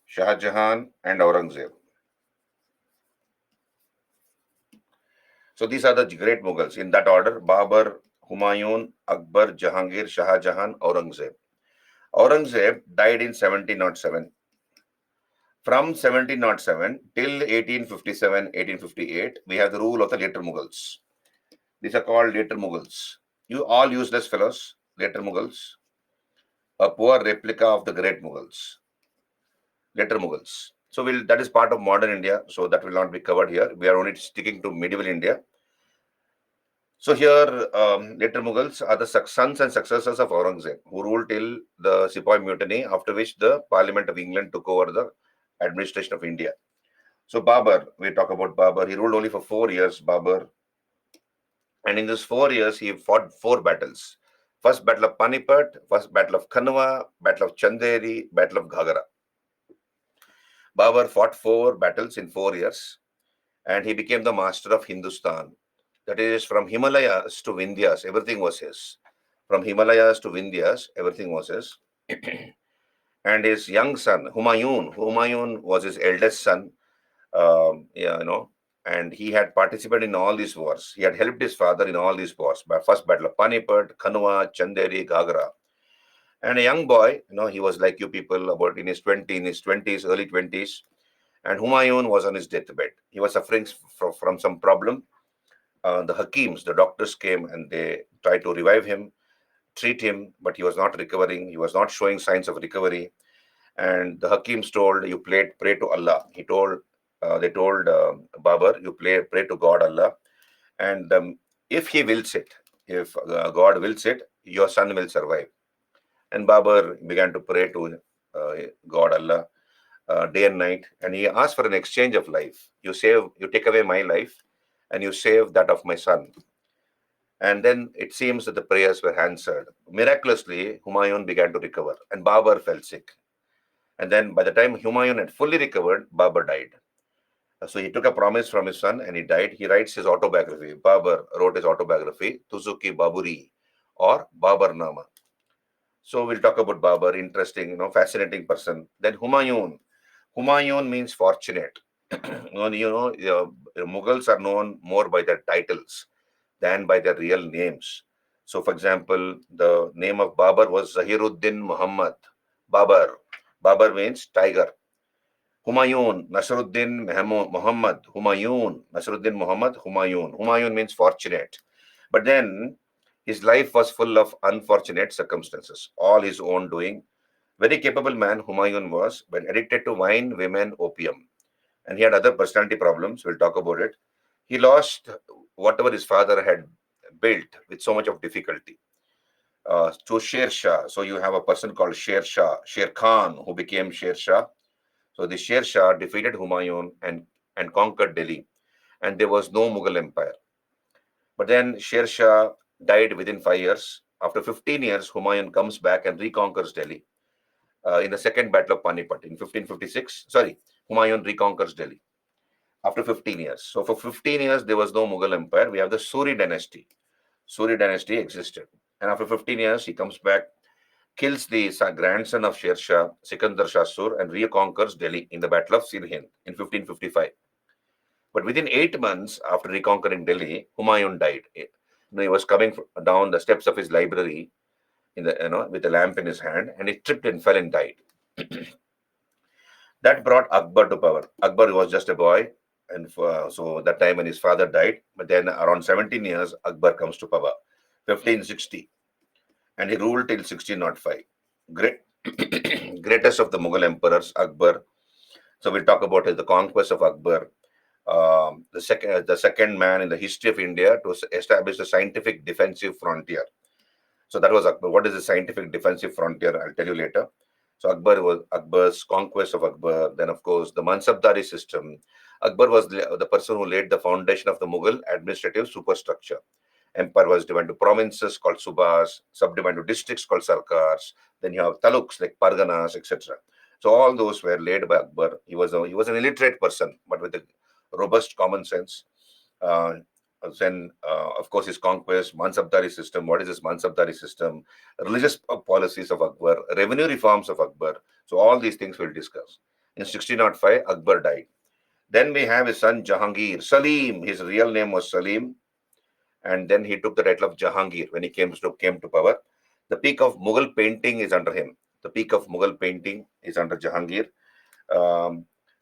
Shah Jahan, and Aurangzeb. So these are the great Mughals in that order: Babur, Humayun, Akbar, Jahangir, Shah Jahan, Aurangzeb. Aurangzeb died in 1707. From 1707 till 1857, 1858, we have the rule of the later Mughals. These are called later Mughals. You all useless fellows, later Mughals. A poor replica of the great Mughals. Later Mughals. So that is part of modern India, so that will not be covered here. We are only sticking to medieval India. So here, later Mughals are the sons and successors of Aurangzeb, who ruled till the Sepoy Mutiny, after which the Parliament of England took over the administration of India. So Babur, we talk about Babur. He ruled only for 4 years, Babur. And in these 4 years, he fought 4 battles. First Battle of Panipat, first Battle of Kanwa, Battle of Chanderi, Battle of Ghagra. Babur fought 4 battles in 4 years, and he became the master of Hindustan. That is, from Himalayas to Vindhyas, everything was his. From Himalayas to Vindhyas, everything was his. And his young son, Humayun was his eldest son, and he had participated in all these wars. He had helped his father in all these wars. First Battle of Panipat, Kanwa, Chanderi, Ghagra. And a young boy, he was like you people, about in his 20s, early 20s. And Humayun was on his deathbed. He was suffering from some problem. The Hakims, the doctors came and they tried to revive him, treat him, but he was not recovering. He was not showing signs of recovery. And the Hakims told, you pray to Allah. They told Babur, you pray to God, Allah. And if he wills it, if God wills it, your son will survive. And Babur began to pray to God, Allah, day and night. And he asked for an exchange of life. You take away my life and you save that of my son. And then it seems that the prayers were answered. Miraculously, Humayun began to recover and Babur fell sick. And then by the time Humayun had fully recovered, Babur died. So he took a promise from his son and he died. He writes his autobiography. Babur wrote his autobiography, Tuzuki Baburi or Babar Nama. So we'll talk about Babur, interesting, fascinating person. Then Humayun. Humayun means fortunate. Mughals are known more by their titles than by their real names. So, for example, the name of Babur was Zahiruddin Muhammad. Babur. Babur means tiger. Humayun, Nasruddin Muhammad, Humayun, Nasruddin Muhammad, Humayun. Humayun means fortunate. But then his life was full of unfortunate circumstances, all his own doing. Very capable man, Humayun was, but addicted to wine, women, opium. And he had other personality problems. We'll talk about it. He lost whatever his father had built with so much of difficulty. To Sher Shah. So you have a person called Sher Shah, Sher Khan, who became Sher Shah. So the Sher Shah defeated Humayun and conquered Delhi, and there was no Mughal empire. But then Sher Shah died within 5 years. After 15 years, Humayun comes back and reconquers Delhi in the second battle of Panipat in 1556. Sorry, Humayun reconquers Delhi after 15 years. So for 15 years, there was no Mughal empire. We have the Suri dynasty. Suri dynasty existed. And after 15 years, he comes back, kills the grandson of Sher Shah, Sikandar Shah Sur, and reconquers Delhi in the Battle of Sirhind in 1555. But within 8 months after reconquering Delhi, Humayun died. He was coming down the steps of his library with a lamp in his hand, and he tripped and fell and died. That brought Akbar to power. Akbar was just a boy, and so that time when his father died, but then around 17 years, Akbar comes to power, 1560, and he ruled till 1605. Great, greatest of the Mughal emperors, Akbar. So we'll talk about the conquest of Akbar. The second man in the history of India to establish a scientific defensive frontier. So that was Akbar. What is the scientific defensive frontier? I'll tell you later. So Akbar was Akbar's conquest of Akbar. Then, of course, the Mansabdari system. Akbar was the person who laid the foundation of the Mughal administrative superstructure. Empire was divided into provinces called subas, subdivided into districts called sarkars. Then you have taluks like parganas, etc. So all those were laid by Akbar. He was an illiterate person, but with a robust common sense. Uh, then, of course, his conquest, Mansabdari system. What is this Mansabdari system? Religious policies of Akbar, revenue reforms of Akbar. So all these things we'll discuss. In 1605, Akbar died. Then we have his son Jahangir. Salim, his real name was Salim, and then he took the title of Jahangir when he came to power. The peak of Mughal painting is under him. The peak of Mughal painting is under Jahangir.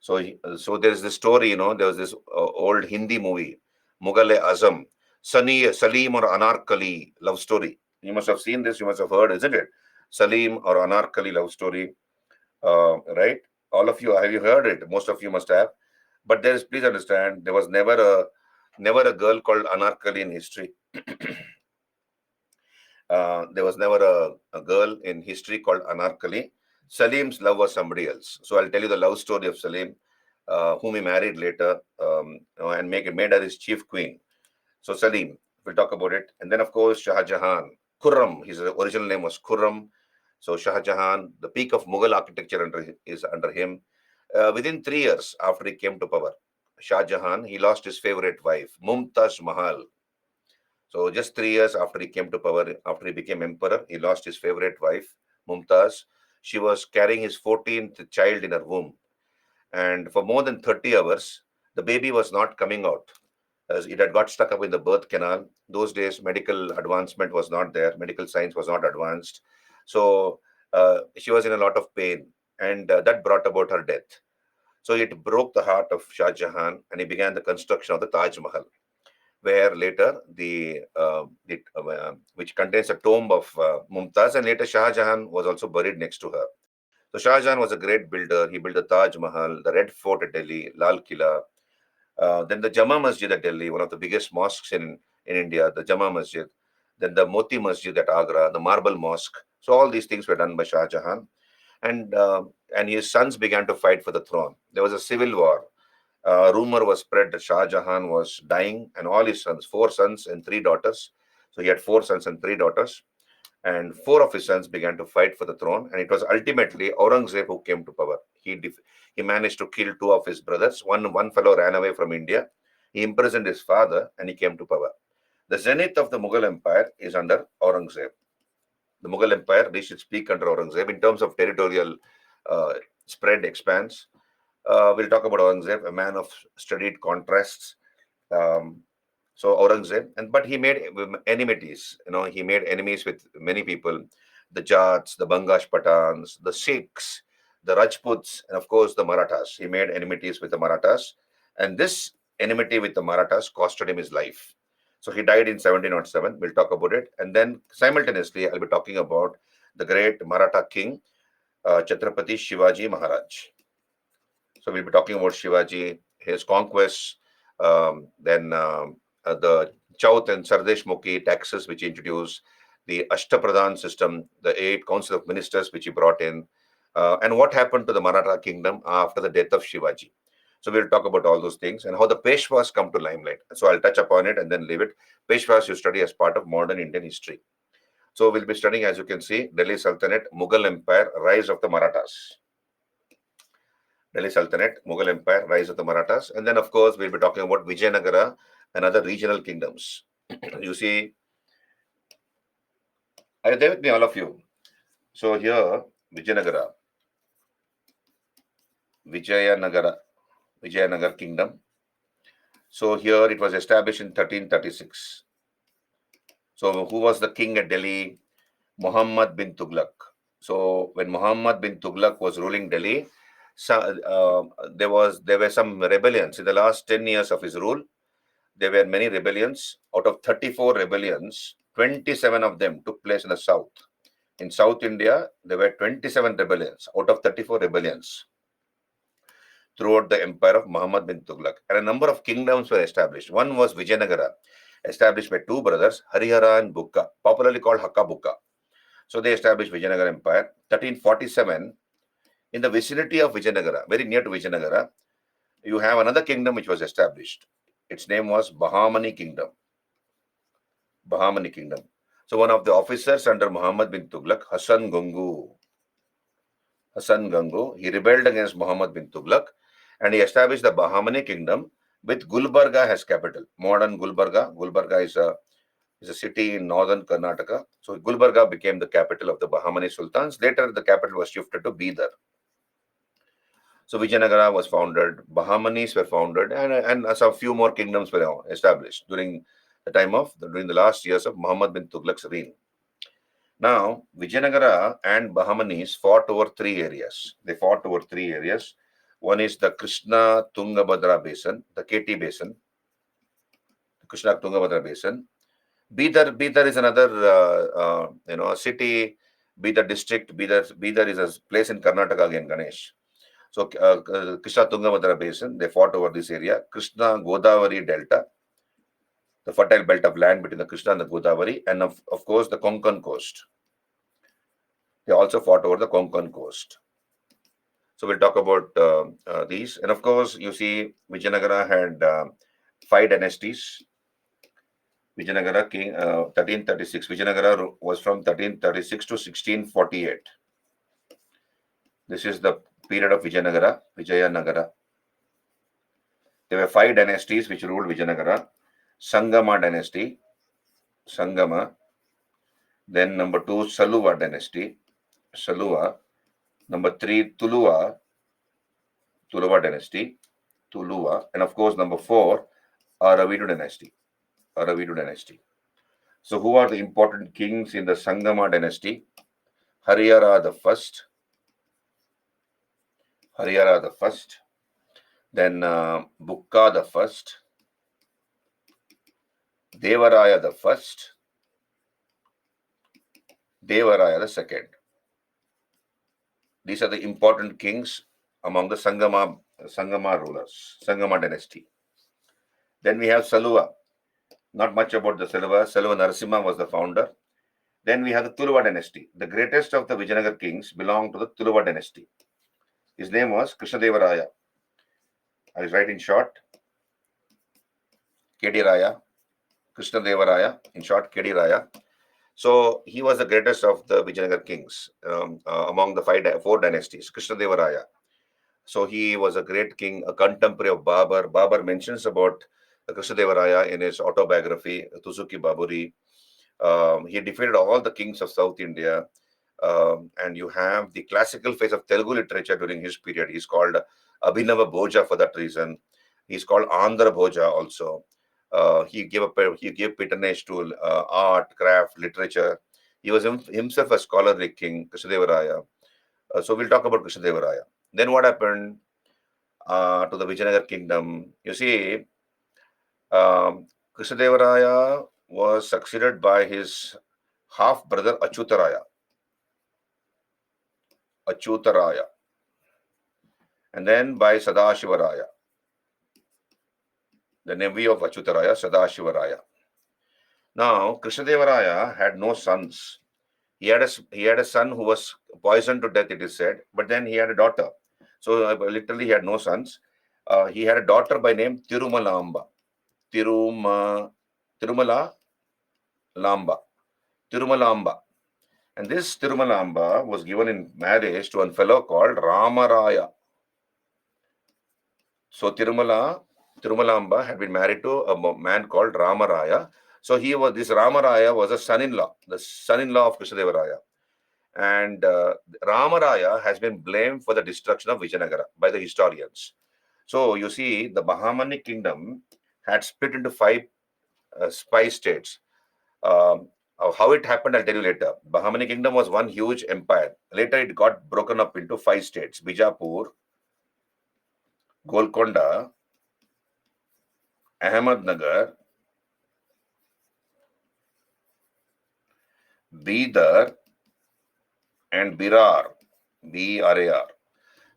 So there is this story, there was this old Hindi movie, Mughal-e-Azam, Salim or Anarkali love story. You must have seen this, you must have heard, isn't it? Salim or Anarkali love story, right? All of you, have you heard it? Most of you must have. But please understand, there was never a girl called Anarkali in history. There was never a girl in history called Anarkali. Salim's love was somebody else. So I'll tell you the love story of Salim, whom he married later, and made her his chief queen. So Salim, we'll talk about it. And then, of course, Shah Jahan, Khurram, his original name was Khurram. So Shah Jahan, the peak of Mughal architecture is under him. Within 3 years after he came to power, Shah Jahan, he lost his favorite wife, Mumtaz Mahal. So just 3 years after he came to power, after he became emperor, he lost his favorite wife, Mumtaz. She was carrying his 14th child in her womb. And for more than 30 hours, the baby was not coming out, as it had got stuck up in the birth canal. Those days, medical advancement was not there. Medical science was not advanced. So she was in a lot of pain, and that brought about her death. So it broke the heart of Shah Jahan, and he began the construction of the Taj Mahal, where later which contains a tomb of Mumtaz, and later Shah Jahan was also buried next to her. So Shah Jahan was a great builder. He built the Taj Mahal, the Red Fort at Delhi, Lal Killa, then the Jama Masjid at Delhi, one of the biggest mosques in India, the Jama Masjid, then the Moti Masjid at Agra, the Marble Mosque. So all these things were done by Shah Jahan, and his sons began to fight for the throne. There was a civil war. Rumor was spread that Shah Jahan was dying, and all his sons, 4 sons and 3 daughters. So he had 4 sons and 3 daughters, and 4 of his sons began to fight for the throne. And it was ultimately Aurangzeb who came to power. He he managed to kill two of his brothers. One fellow ran away from India. He imprisoned his father and he came to power. The zenith of the Mughal Empire is under Aurangzeb. The Mughal Empire reached its peak under Aurangzeb in terms of territorial uh, spread, expanse. We'll talk about Aurangzeb, a man of studied contrasts. Um, so Aurangzeb, but he made enmities. He made enemies with many people: the Jats, the Bangash Pathans, the Sikhs, the Rajputs, and of course the Marathas. He made enmities with the Marathas, and this enmity with the Marathas costed him his life. So he died in 1707. We'll talk about it, and then simultaneously I'll be talking about the great Maratha king, Chhatrapati Shivaji Maharaj. So we'll be talking about Shivaji, his conquests, then the Chaut and Sardesh Mukhi taxes which he introduced, the Ashtapradhan system, the 8 council of ministers which he brought in, and what happened to the Maratha kingdom after the death of Shivaji. So we'll talk about all those things and how the Peshwas come to limelight. So I'll touch upon it and then leave it. Peshwas you study as part of modern Indian history. So we'll be studying, as you can see, Delhi Sultanate, Mughal Empire, rise of the Marathas. Delhi Sultanate, Mughal Empire, rise of the Marathas. And then, of course, we'll be talking about Vijayanagara and other regional kingdoms. You see, are you there with me, all of you? So here, Vijayanagara, Vijayanagar kingdom. So here it was established in 1336. So who was the king at Delhi? Muhammad bin Tughlaq. So when Muhammad bin Tughlaq was ruling Delhi, there were some rebellions in the last 10 years of his rule. There were many rebellions. Out of 34 rebellions, 27 of them took place in the south. In South India, there were 27 rebellions out of 34 rebellions throughout the empire of Muhammad bin Tughlaq. And a number of kingdoms were established. One was Vijayanagara, established by two brothers, Harihara and Bukka, popularly called Hakka Bukka. So they established Vijayanagara Empire. 1347, in the vicinity of Vijayanagara, very near to Vijayanagara, you have another kingdom which was established. Its name was Bahamani Kingdom. Bahamani Kingdom. So one of the officers under Muhammad bin Tughlaq, Hassan Gangu, he rebelled against Muhammad bin Tughlaq and he established the Bahamani Kingdom with Gulbarga as capital. Modern Gulbarga. Gulbarga is a city in northern Karnataka. So Gulbarga became the capital of the Bahamani Sultans. Later, the capital was shifted to Bidar. So Vijayanagara was founded, Bahamanis were founded, and a few more kingdoms were established during the last years of Muhammad bin Tughlaq's reign. Now, Vijayanagara and Bahamanis fought over 3 areas. They fought over 3 areas. One is the Krishna Tungabhadra Basin, the KT Basin, the Krishna Tungabhadra Basin. Bidar is another city. Bidar district. Bidar is a place in Karnataka again, Ganesh. So Krishna Tungabhadra Basin, they fought over this area. Krishna Godavari Delta, the fertile belt of land between the Krishna and the Godavari, and of course the Konkan coast. They also fought over the Konkan coast. So we'll talk about these. And of course, you see, Vijayanagara had 5 dynasties. Vijayanagara king, 1336. Vijayanagara was from 1336 to 1648. This is the period of Vijayanagara. There were 5 dynasties which ruled Vijayanagara. Sangama dynasty, Sangama. Then number 2, Saluva dynasty, Saluva. Number 3, Tuluva dynasty, Tuluva. And of course, number 4, Aravidu dynasty. So who are the important kings in the Sangama dynasty? Harihara the first. Then Bukka the first. Devaraya the first. Devaraya the second. These are the important kings among the Sangama rulers, Sangama dynasty. Then we have Saluva. Not much about the Saluva. Saluva Narasimha was the founder. Then we have the Tuluva dynasty. The greatest of the Vijayanagar kings belonged to the Tuluva dynasty. His name was Krishnadevaraya. I will write in short. K.D. Raya. Krishnadevaraya. In short, K.D. Raya. So he was the greatest of the Vijayanagar kings among the 4 dynasties. Krishnadevaraya. So he was a great king, a contemporary of Babur. Babur mentions about Krishnadevaraya in his autobiography, Tusuki Baburi. He defeated all the kings of South India. And you have the classical phase of Telugu literature during his period. He's called Abhinava Bhoja for that reason. He's called Andhra Bhoja also. He gave patronage to art, craft, literature. He was himself a scholarly king, Krishnadevaraya. So we'll talk about Krishnadevaraya. Then what happened to the Vijayanagar kingdom? You see, Krishnadevaraya was succeeded by his half brother Achyutaraya. And then by Sadashivaraya, the nephew of Achyutaraya, Sadashivaraya. Now, Krishnadevaraya had no sons. He had a son who was poisoned to death, it is said, but then he had a daughter. So literally he had no sons. He had a daughter by name Tirumalamba. Tirumala Tirumalamba. And this Tirumalamba was given in marriage to a fellow called Ramaraya. So Tirumalamba had been married to a man called Ramaraya. So this Ramaraya was a son-in-law, the son-in-law of Krishnadevaraya. And Ramaraya has been blamed for the destruction of Vijayanagara by the historians. So you see, the Bahamani kingdom had split into five spy states. How it happened, I'll tell you later. Bahamani kingdom was one huge empire. Later, it got broken up into five states: Bijapur, Golconda, Ahmednagar, Bidar, and Birar, B-R-A-R.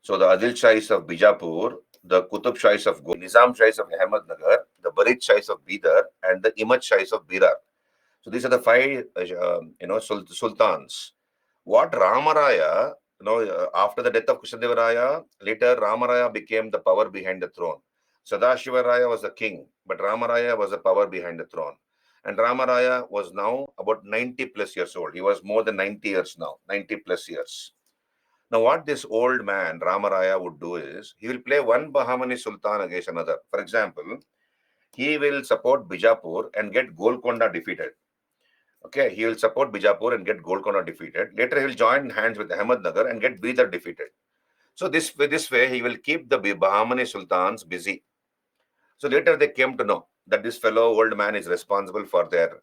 So the Adil Shahis of Bijapur, the Qutub Shahis of Nizam Shahis of Ahmednagar, the Barid Shahis of Bidar, and the Imad Shahis of Birar. So these are the five, sultans. What Ramaraya, after the death of Krishnadevaraya, later Ramaraya became the power behind the throne. Sadashivaraya was the king, but Ramaraya was the power behind the throne. And Ramaraya was now about 90 plus years old. He was more than 90 years now, 90 plus years. Now, what this old man, Ramaraya, would do is, he will play one Bahamani Sultan against another. For example, he will support Bijapur and get Golconda defeated. Okay, he will support Bijapur and get Golconda defeated. Later, he will join hands with Ahmednagar and get Bidar defeated. So this way, he will keep the Bahamani Sultans busy. So later, they came to know that this fellow old man is responsible for their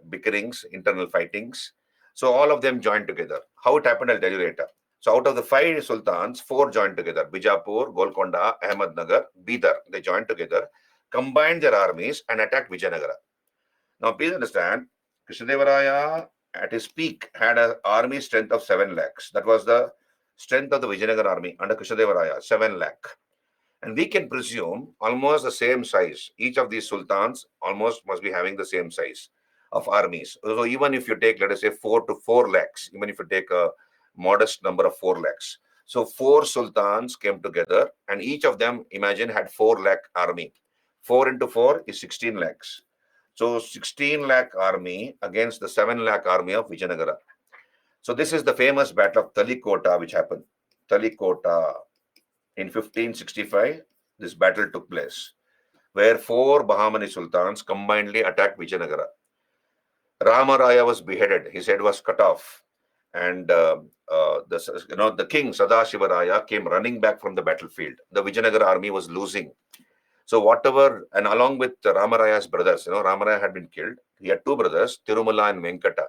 bickerings, internal fightings. So all of them joined together. How it happened, I'll tell you later. So out of the five sultans, four joined together: Bijapur, Golconda, Ahmednagar, Bidar. They joined together, combined their armies, and attacked Vijayanagara. Now, please understand, Krishnadevaraya at his peak had an army strength of 7 lakhs. That was the strength of the Vijayanagar army under Krishnadevaraya, 7 lakh. And we can presume almost the same size. Each of these sultans almost must be having the same size of armies. So even if you take, let us say, 4 to 4 lakhs, even if you take a modest number of 4 lakhs. So 4 sultans came together and each of them, imagine, had 4 lakh army. 4 into 4 is 16 lakhs. So 16 lakh army against the 7 lakh army of Vijayanagara. So this is the famous battle of Talikota which happened. Talikota in 1565, this battle took place where 4 Bahamani sultans combinedly attacked Vijayanagara. Ramaraya was beheaded. His head was cut off. And the king Sadashivaraya came running back from the battlefield. The Vijayanagara army was losing. So whatever, and along with Ramaraya's brothers, Ramaraya had been killed. He had 2 brothers, Tirumala and Venkata.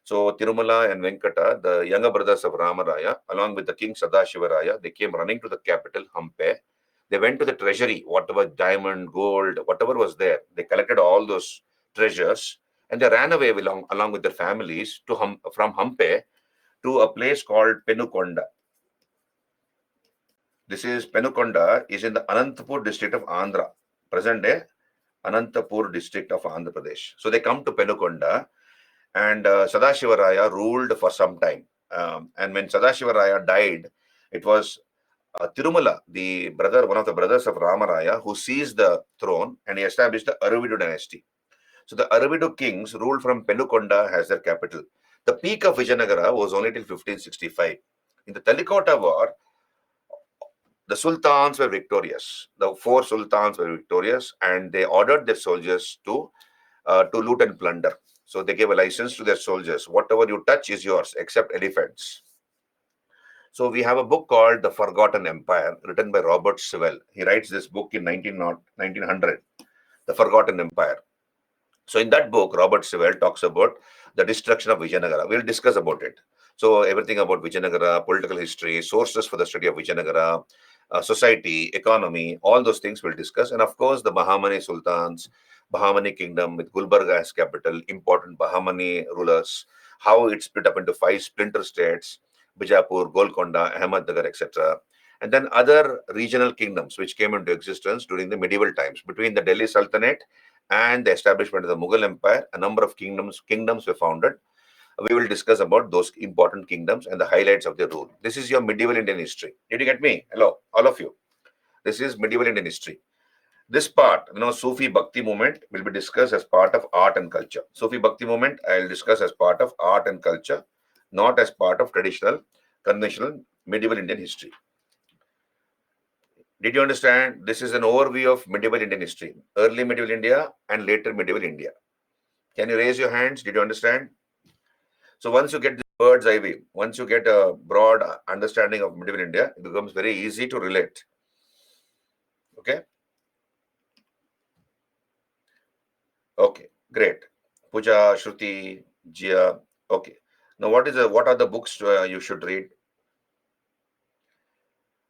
So Tirumala and Venkata, the younger brothers of Ramaraya, along with the king Sadashivaraya, they came running to the capital, Hampe. They went to the treasury, whatever diamond, gold, whatever was there. They collected all those treasures and they ran away along with their families from Hampe to a place called Penukonda. This is Penukonda is in the Anantapur district of Andhra, present day Anantapur district of Andhra Pradesh. So they come to Penukonda and Sadashivaraya ruled for some time. And when Sadashivaraya died, it was Tirumala, one of the brothers of Ramaraya, who seized the throne and he established the Aravidu dynasty. So the Aravidu kings ruled from Penukonda as their capital. The peak of Vijayanagara was only till 1565. In the Talikota war, the sultans were victorious. The four sultans were victorious, and they ordered their soldiers to loot and plunder. So they gave a license to their soldiers. Whatever you touch is yours, except elephants. So we have a book called The Forgotten Empire, written by Robert Sewell. He writes this book in 1900, The Forgotten Empire. So in that book, Robert Sewell talks about the destruction of Vijayanagara. We'll discuss about it. So everything about Vijayanagara, political history, sources for the study of Vijayanagara, society, economy, all those things we'll discuss. And of course, the Bahamani Sultans, Bahamani Kingdom with Gulbarga as capital, important Bahamani rulers, how it split up into 5 splinter states, Bijapur, Golconda, Ahmednagar, etc. And then other regional kingdoms which came into existence during the medieval times between the Delhi Sultanate and the establishment of the Mughal Empire. A number of kingdoms were founded. We will discuss about those important kingdoms and the highlights of their rule. This is your medieval Indian history. Did you get me? Hello, all of you. This is medieval Indian history. This part, Sufi Bhakti movement will be discussed as part of art and culture. Sufi Bhakti movement, I will discuss as part of art and culture, not as part of traditional, conventional medieval Indian history. Did you understand? This is an overview of medieval Indian history, early medieval India and later medieval India. Can you raise your hands? Did you understand? So once you get the bird's eye view, once you get a broad understanding of medieval India, it becomes very easy to relate. Okay? Okay, great. Puja, Shruti, Jia. Okay. Now, what are the books you should read?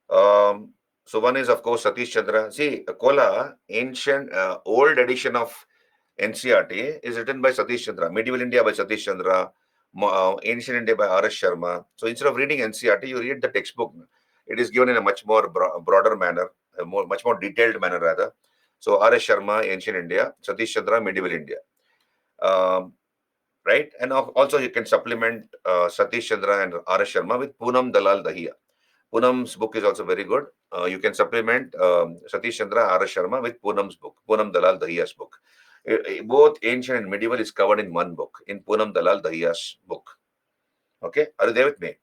So one is, of course, Satish Chandra. See, Kola, ancient, old edition of NCRT is written by Satish Chandra. Medieval India by Satish Chandra. Ancient India by R.S. Sharma. So instead of reading NCRT, you read the textbook. It is given in a much more broader manner, much more detailed manner rather. So R.S. Sharma, Ancient India. Satish Chandra, Medieval India. Right? And also you can supplement Satish Chandra and R.S. Sharma with Poonam Dalal Dahiya. Poonam's book is also very good. You can supplement Satish Chandra, R.S. Sharma with Poonam's book, Poonam Dalal Dahiya's book. Both ancient and medieval is covered in one book, in Poonam Dalal Dahiya's book. Okay, are you there with me?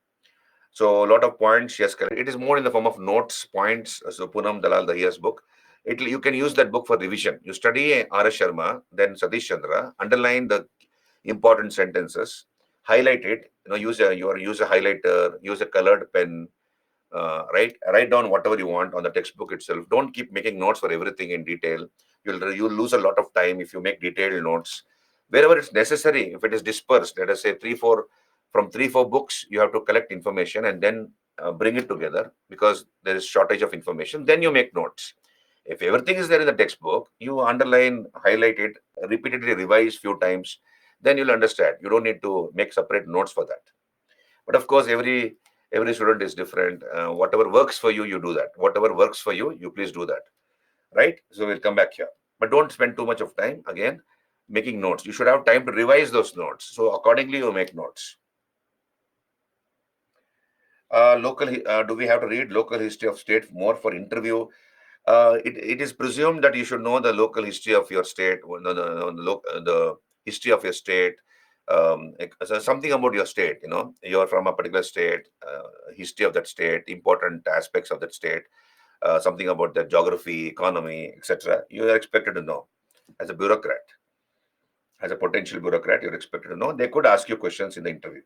So a lot of points she has collected. It is more in the form of notes, points. So Poonam Dalal Dahiya's book. You can use that book for revision. You study R.S. Sharma, then Satish Chandra, underline the important sentences, highlight it. Use a highlighter, use a colored pen. Write down whatever you want on the textbook itself. Don't keep making notes for everything in detail. You'll lose a lot of time if you make detailed notes. Wherever it's necessary, if it is dispersed, let us say 3-4 books, you have to collect information and then bring it together because there is shortage of information. Then you make notes. If everything is there in the textbook, you underline, highlight it, repeatedly revise few times, then you'll understand. You don't need to make separate notes for that. But of course, every student is different. Whatever works for you, you do that. Whatever works for you, you please do that. Right? So we'll come back here. But don't spend too much of time, again, making notes. You should have time to revise those notes. So accordingly, you make notes. Do we have to read local history of state more for interview? It is presumed that you should know the local history of your state, the history of your state, so something about your state. You're from a particular state, history of that state, important aspects of that state, something about the geography, economy, etc. You are expected to know as a bureaucrat, as a potential bureaucrat. You're expected to know. They could ask you questions in the interview.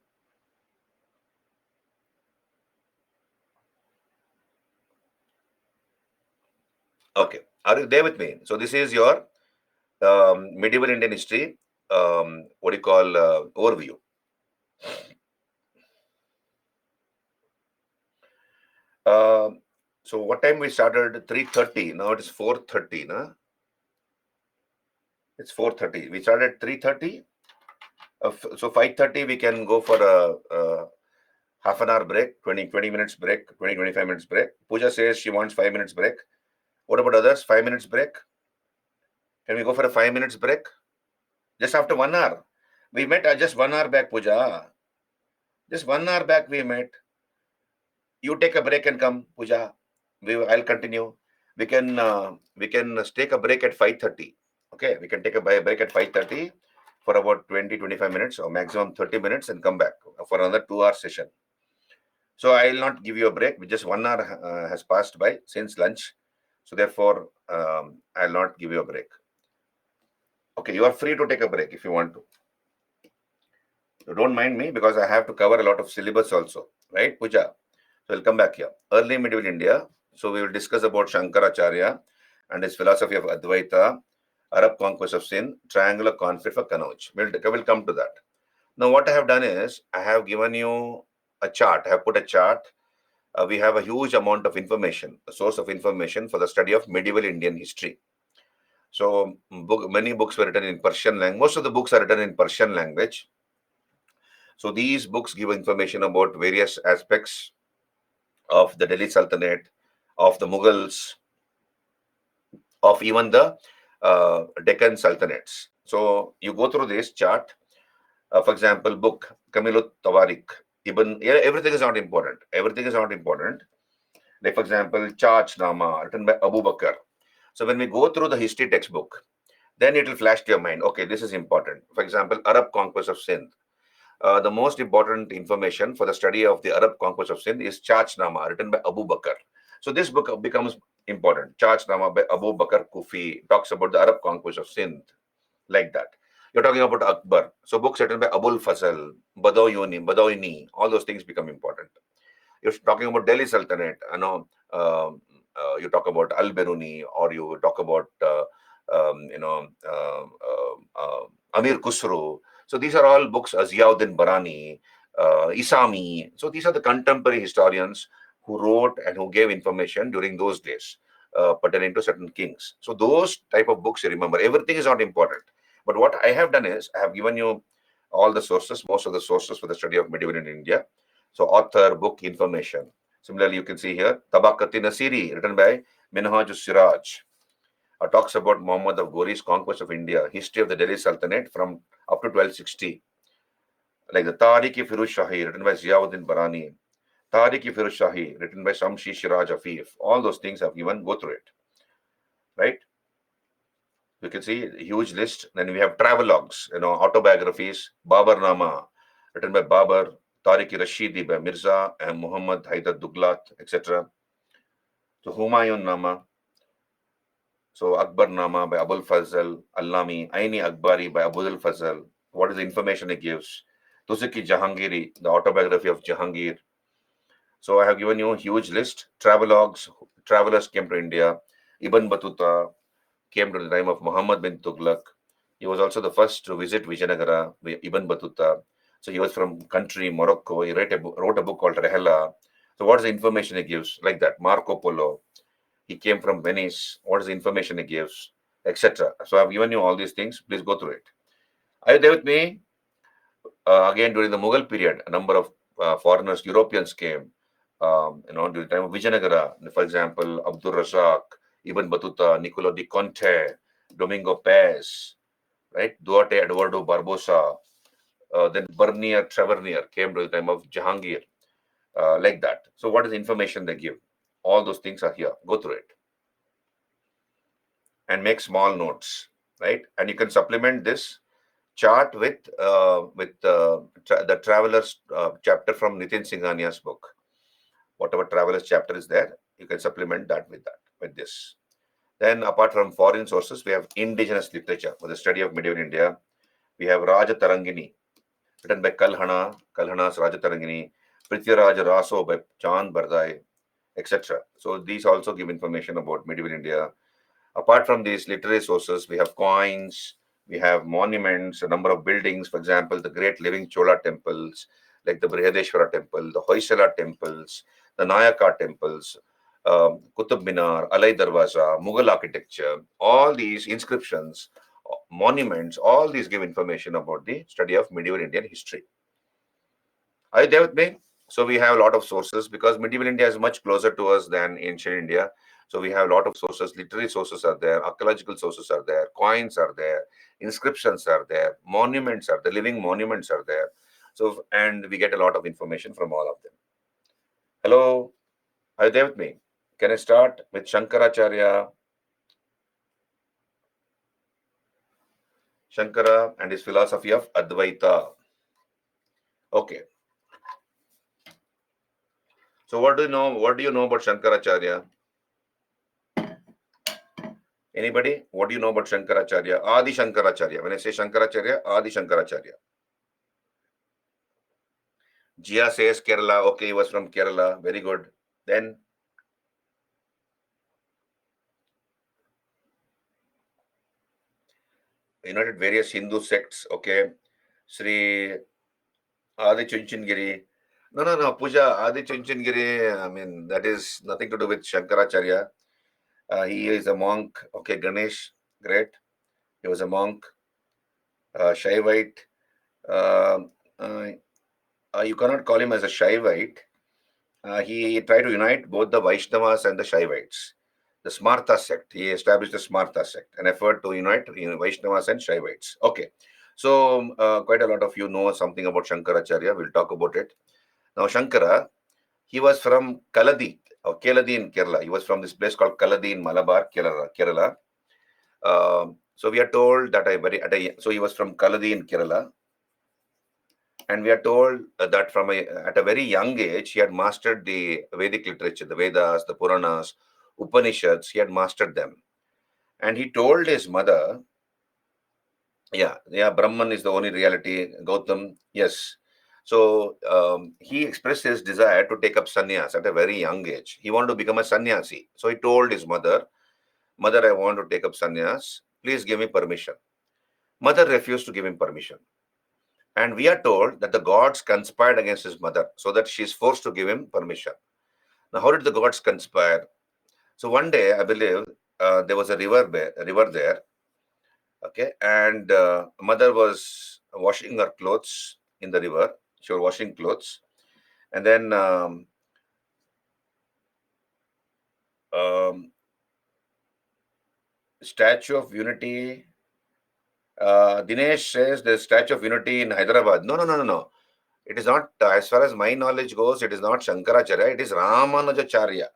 Okay, are you there with me? So this is your medieval Indian history. What do you call overview? So what time we started? 3:30. Now it is 4:30. No? It's 4:30. We started at 3:30. So 5:30 we can go for a half an hour break, 20 minutes break, 25 minutes break. Pooja says she wants 5 minutes break. What about others? 5 minutes break? Can we go for a 5 minutes break? Just after 1 hour. We met just 1 hour back, Pooja. Just 1 hour back we met. You take a break and come, Pooja. I'll continue. We can take a break at 5:30. Okay, we can take a break at 5:30 for about 20-25 minutes or maximum 30 minutes and come back for another 2-hour session. So I will not give you a break. Just 1 hour has passed by since lunch. So therefore, I'll not give you a break. Okay, you are free to take a break if you want to. So don't mind me because I have to cover a lot of syllabus also, right, Puja? So we'll come back here. Early medieval India. So we will discuss about Shankaracharya and his philosophy of Advaita, Arab conquest of sin, triangular conflict for Kanauj. We'll come to that. Now, what I have done is I have given you a chart. I have put a chart. We have a huge amount of information, a source of information for the study of medieval Indian history. So, many books were written in Persian language. Most of the books are written in Persian language. So, these books give information about various aspects of the Delhi Sultanate, of the Mughals, of even the Deccan Sultanates. So, you go through this chart. For example, book Kamilut Tawarik. Everything is not important. Everything is not important. Like, for example, Charge Nama, written by Abu Bakr. So when we go through the history textbook, then it will flash to your mind, okay, this is important. For example, Arab conquest of Sindh. The most important information for the study of the Arab conquest of Sindh is Charge Nama, written by Abu Bakr. So this book becomes important. Charge Nama by Abu Bakr Kufi talks about the Arab conquest of Sindh, like that. You're talking about Akbar. So books written by Abul Fazl, Badawi, all those things become important. You're talking about Delhi Sultanate, you talk about Al Biruni, or you talk about Amir Khusro. So these are all books, Ziauddin Barani, Isami. So these are the contemporary historians who wrote and who gave information during those days pertaining to certain kings. So those type of books, you remember, everything is not important. But what I have done is I have given you all the sources, most of the sources for the study of medieval in India. So author, book information. Similarly, you can see here Tabaqat-i Nasiri, written by Minhaj Siraj, talks about Muhammad of Ghori's conquest of India, history of the Delhi Sultanate from up to 1260. Like the Tariq-i-Firuz Shahi, written by Ziauddin Barani, Tariq-i-Firuz Shahi, written by Shamshi Shiraj Afif. All those things have given, go through it, right? You can see a huge list. Then we have travelogues, autobiographies, Babar Nama, written by Babar, Tariq Rashidi by Mirza and Muhammad Haidar Duglat, etc. So Humayun Nama, so Akbar Nama by Abul Fazl, Allami, Aini Akbari by Abul Fazl. What is the information it gives? Tuziki Jahangiri, the autobiography of Jahangir. So I have given you a huge list. Travelogues, travelers came to India. Ibn Battuta came to the time of Muhammad bin Tughlaq. He was also the first to visit Vijayanagara, Ibn Battuta. So he was from country Morocco. He wrote a book called Rehla. So what is the information he gives? Like that. Marco Polo. He came from Venice. What is the information he gives? Etc. So I've given you all these things. Please go through it. Are you there with me? Again, during the Mughal period, a number of foreigners, Europeans came. During the time of Vijayanagara, for example, Abdul Razak, Ibn Battuta, Niccolo di Conte, Domingo Paz, right? Duarte Eduardo Barbosa, then Bernier Trevernier came to the time of Jahangir, like that. So, what is the information they give? All those things are here. Go through it and make small notes, right? And you can supplement this chart with the Travelers chapter from Nitin Singhania's book. Whatever Travelers chapter is there, you can supplement that with this. Then, apart from foreign sources, we have indigenous literature for the study of medieval India. We have Raja Tarangini, written by Kalhana's Raja Tarangini, Prithviraj Raso by Chand Bardai, etc. So these also give information about medieval India. Apart from these literary sources, we have coins, we have monuments, a number of buildings. For example, the great living Chola temples, like the Brihadeshwara temple, the Hoysala temples, the Nayaka temples, Qutub Minar, Alai Darwaza, Mughal architecture, all these inscriptions, monuments, all these give information about the study of medieval Indian history. Are you there with me? So we have a lot of sources because medieval India is much closer to us than ancient India. So we have a lot of sources, literary sources are there, archaeological sources are there, coins are there, inscriptions are there, monuments are there, living monuments are there. So, and we get a lot of information from all of them. Hello, are you there with me? Can I start with Shankaracharya? Shankara and his philosophy of Advaita. Okay. So what do you know? What do you know about Shankaracharya? Anybody? What do you know about Shankaracharya? Adi Shankaracharya. When I say Shankaracharya, Adi Shankaracharya. Jia says Kerala. Okay, he was from Kerala. Very good. Then united various Hindu sects. Okay, Sri Adi Chunchandgiri. No, no, no. Puja Adi Chunchandgiri. I mean, that is nothing to do with Shankaracharya. He is a monk. Okay, Ganesh. Great. He was a monk. Shaivite. Uh, uh, you cannot call him as a Shaivite. He tried to unite both the Vaishnavas and the Shaivites. The Smarta sect. He established the Smarta sect, an effort to unite Vaishnavas and Shaivites. Okay. So, quite a lot of you know something about Shankaracharya. We'll talk about it. Now, Shankara, he was from Kaladi, or Keladi in Kerala. He was from this place called Kaladi in Malabar, Kerala. So we are told that so he was from Kaladi in Kerala, and we are told that at a very young age he had mastered the Vedic literature, the Vedas, the Puranas, Upanishads. He had mastered them, and he told his mother, yeah, Brahman is the only reality. Gautam, yes. So he expressed his desire to take up sannyas at a very young age. He wanted to become a sannyasi. So he told his mother, "Mother, I want to take up sannyas. Please give me permission." Mother refused to give him permission. And we are told that the gods conspired against his mother so that she is forced to give him permission. Now, how did the gods conspire? So one day, I believe there was a river there. Okay, and mother was washing her clothes in the river. She was washing clothes, and then um, Statue of Unity. Dinesh says the Statue of Unity in Hyderabad. No, no, no, no, no. It is not, as far as my knowledge goes, it is not Shankaracharya, it is Ramanujacharya.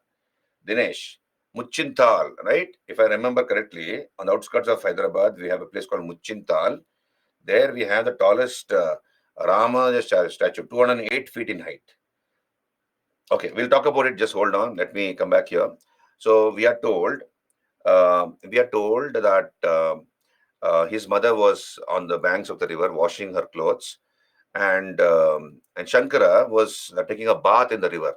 Dinesh. Muchintal, right? If I remember correctly, on the outskirts of Hyderabad, we have a place called Muchintal. There we have the tallest Ramanujacharya statue, 208 feet in height. Okay, we'll talk about it. Just hold on. Let me come back here. So we are told that his mother was on the banks of the river washing her clothes, and Shankara was taking a bath in the river.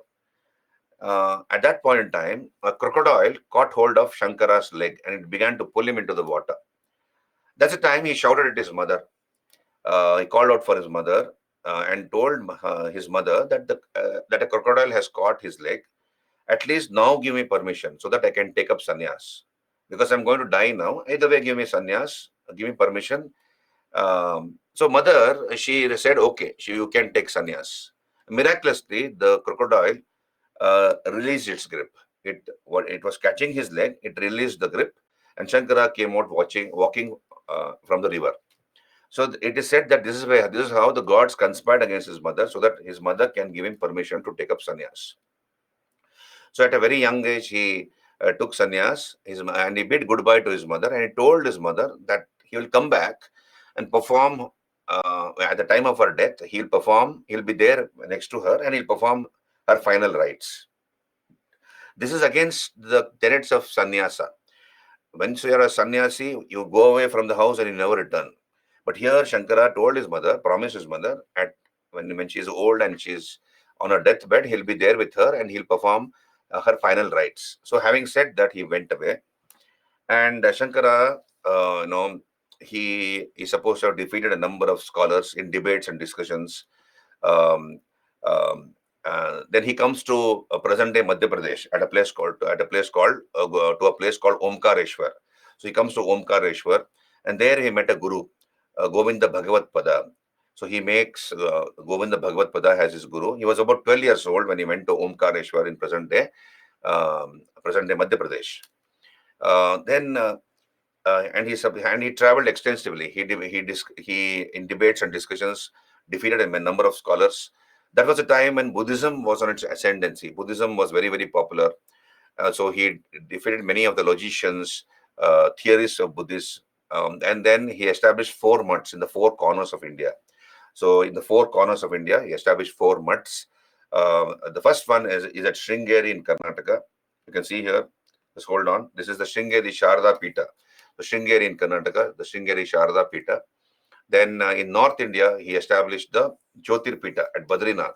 At that point in time, a crocodile caught hold of Shankara's leg and it began to pull him into the water. That's the time he shouted at his mother. He called out for his mother and told his mother that a crocodile has caught his leg. At least now give me permission so that I can take up sannyas. Because I'm going to die now. Either way, give me sannyas, give me permission. So mother, she said, okay, you can take sannyas. Miraculously, the crocodile released its grip. It was catching his leg. It released the grip, and Shankara came out walking from the river. So it is said that this is how the gods conspired against his mother, so that his mother can give him permission to take up sannyas. So at a very young age, he took sannyas, and he bid goodbye to his mother, and he told his mother that he will come back and perform at the time of her death. He'll perform. He'll be there next to her, and he'll perform her final rites. This is against the tenets of sannyasa. Once you are a sannyasi, you go away from the house and you never return. But here, Shankara told his mother, promised his mother, when she is old and she is on her deathbed, he'll be there with her and he'll perform her final rites. So, having said that, he went away. And Shankara, he is supposed to have defeated a number of scholars in debates and discussions. Um, um, then he comes to present-day Madhya Pradesh at a place called Omkareshwar. So he comes to Omkareshwar, and there he met a guru, Govinda Bhagavat Pada. So he makes Govinda Bhagavat Pada as his guru. He was about 12 years old when he went to Omkareshwar in present-day Madhya Pradesh. Then and he traveled extensively. He in debates and discussions defeated a number of scholars. That was a time when Buddhism was on its ascendancy. Buddhism was very, very popular. So he defeated many of the logicians, theorists of Buddhism, and then he established 4 mutts in the 4 corners of India. So in the 4 corners of India, he established 4 mutts. The first one is at Sringeri in Karnataka. You can see here. Just hold on. This is the Sringeri Sharda Pita. The Sringeri in Karnataka, the Sringeri Sharda Pita. Then in North India, he established the Jyotir Pita at Badrinath.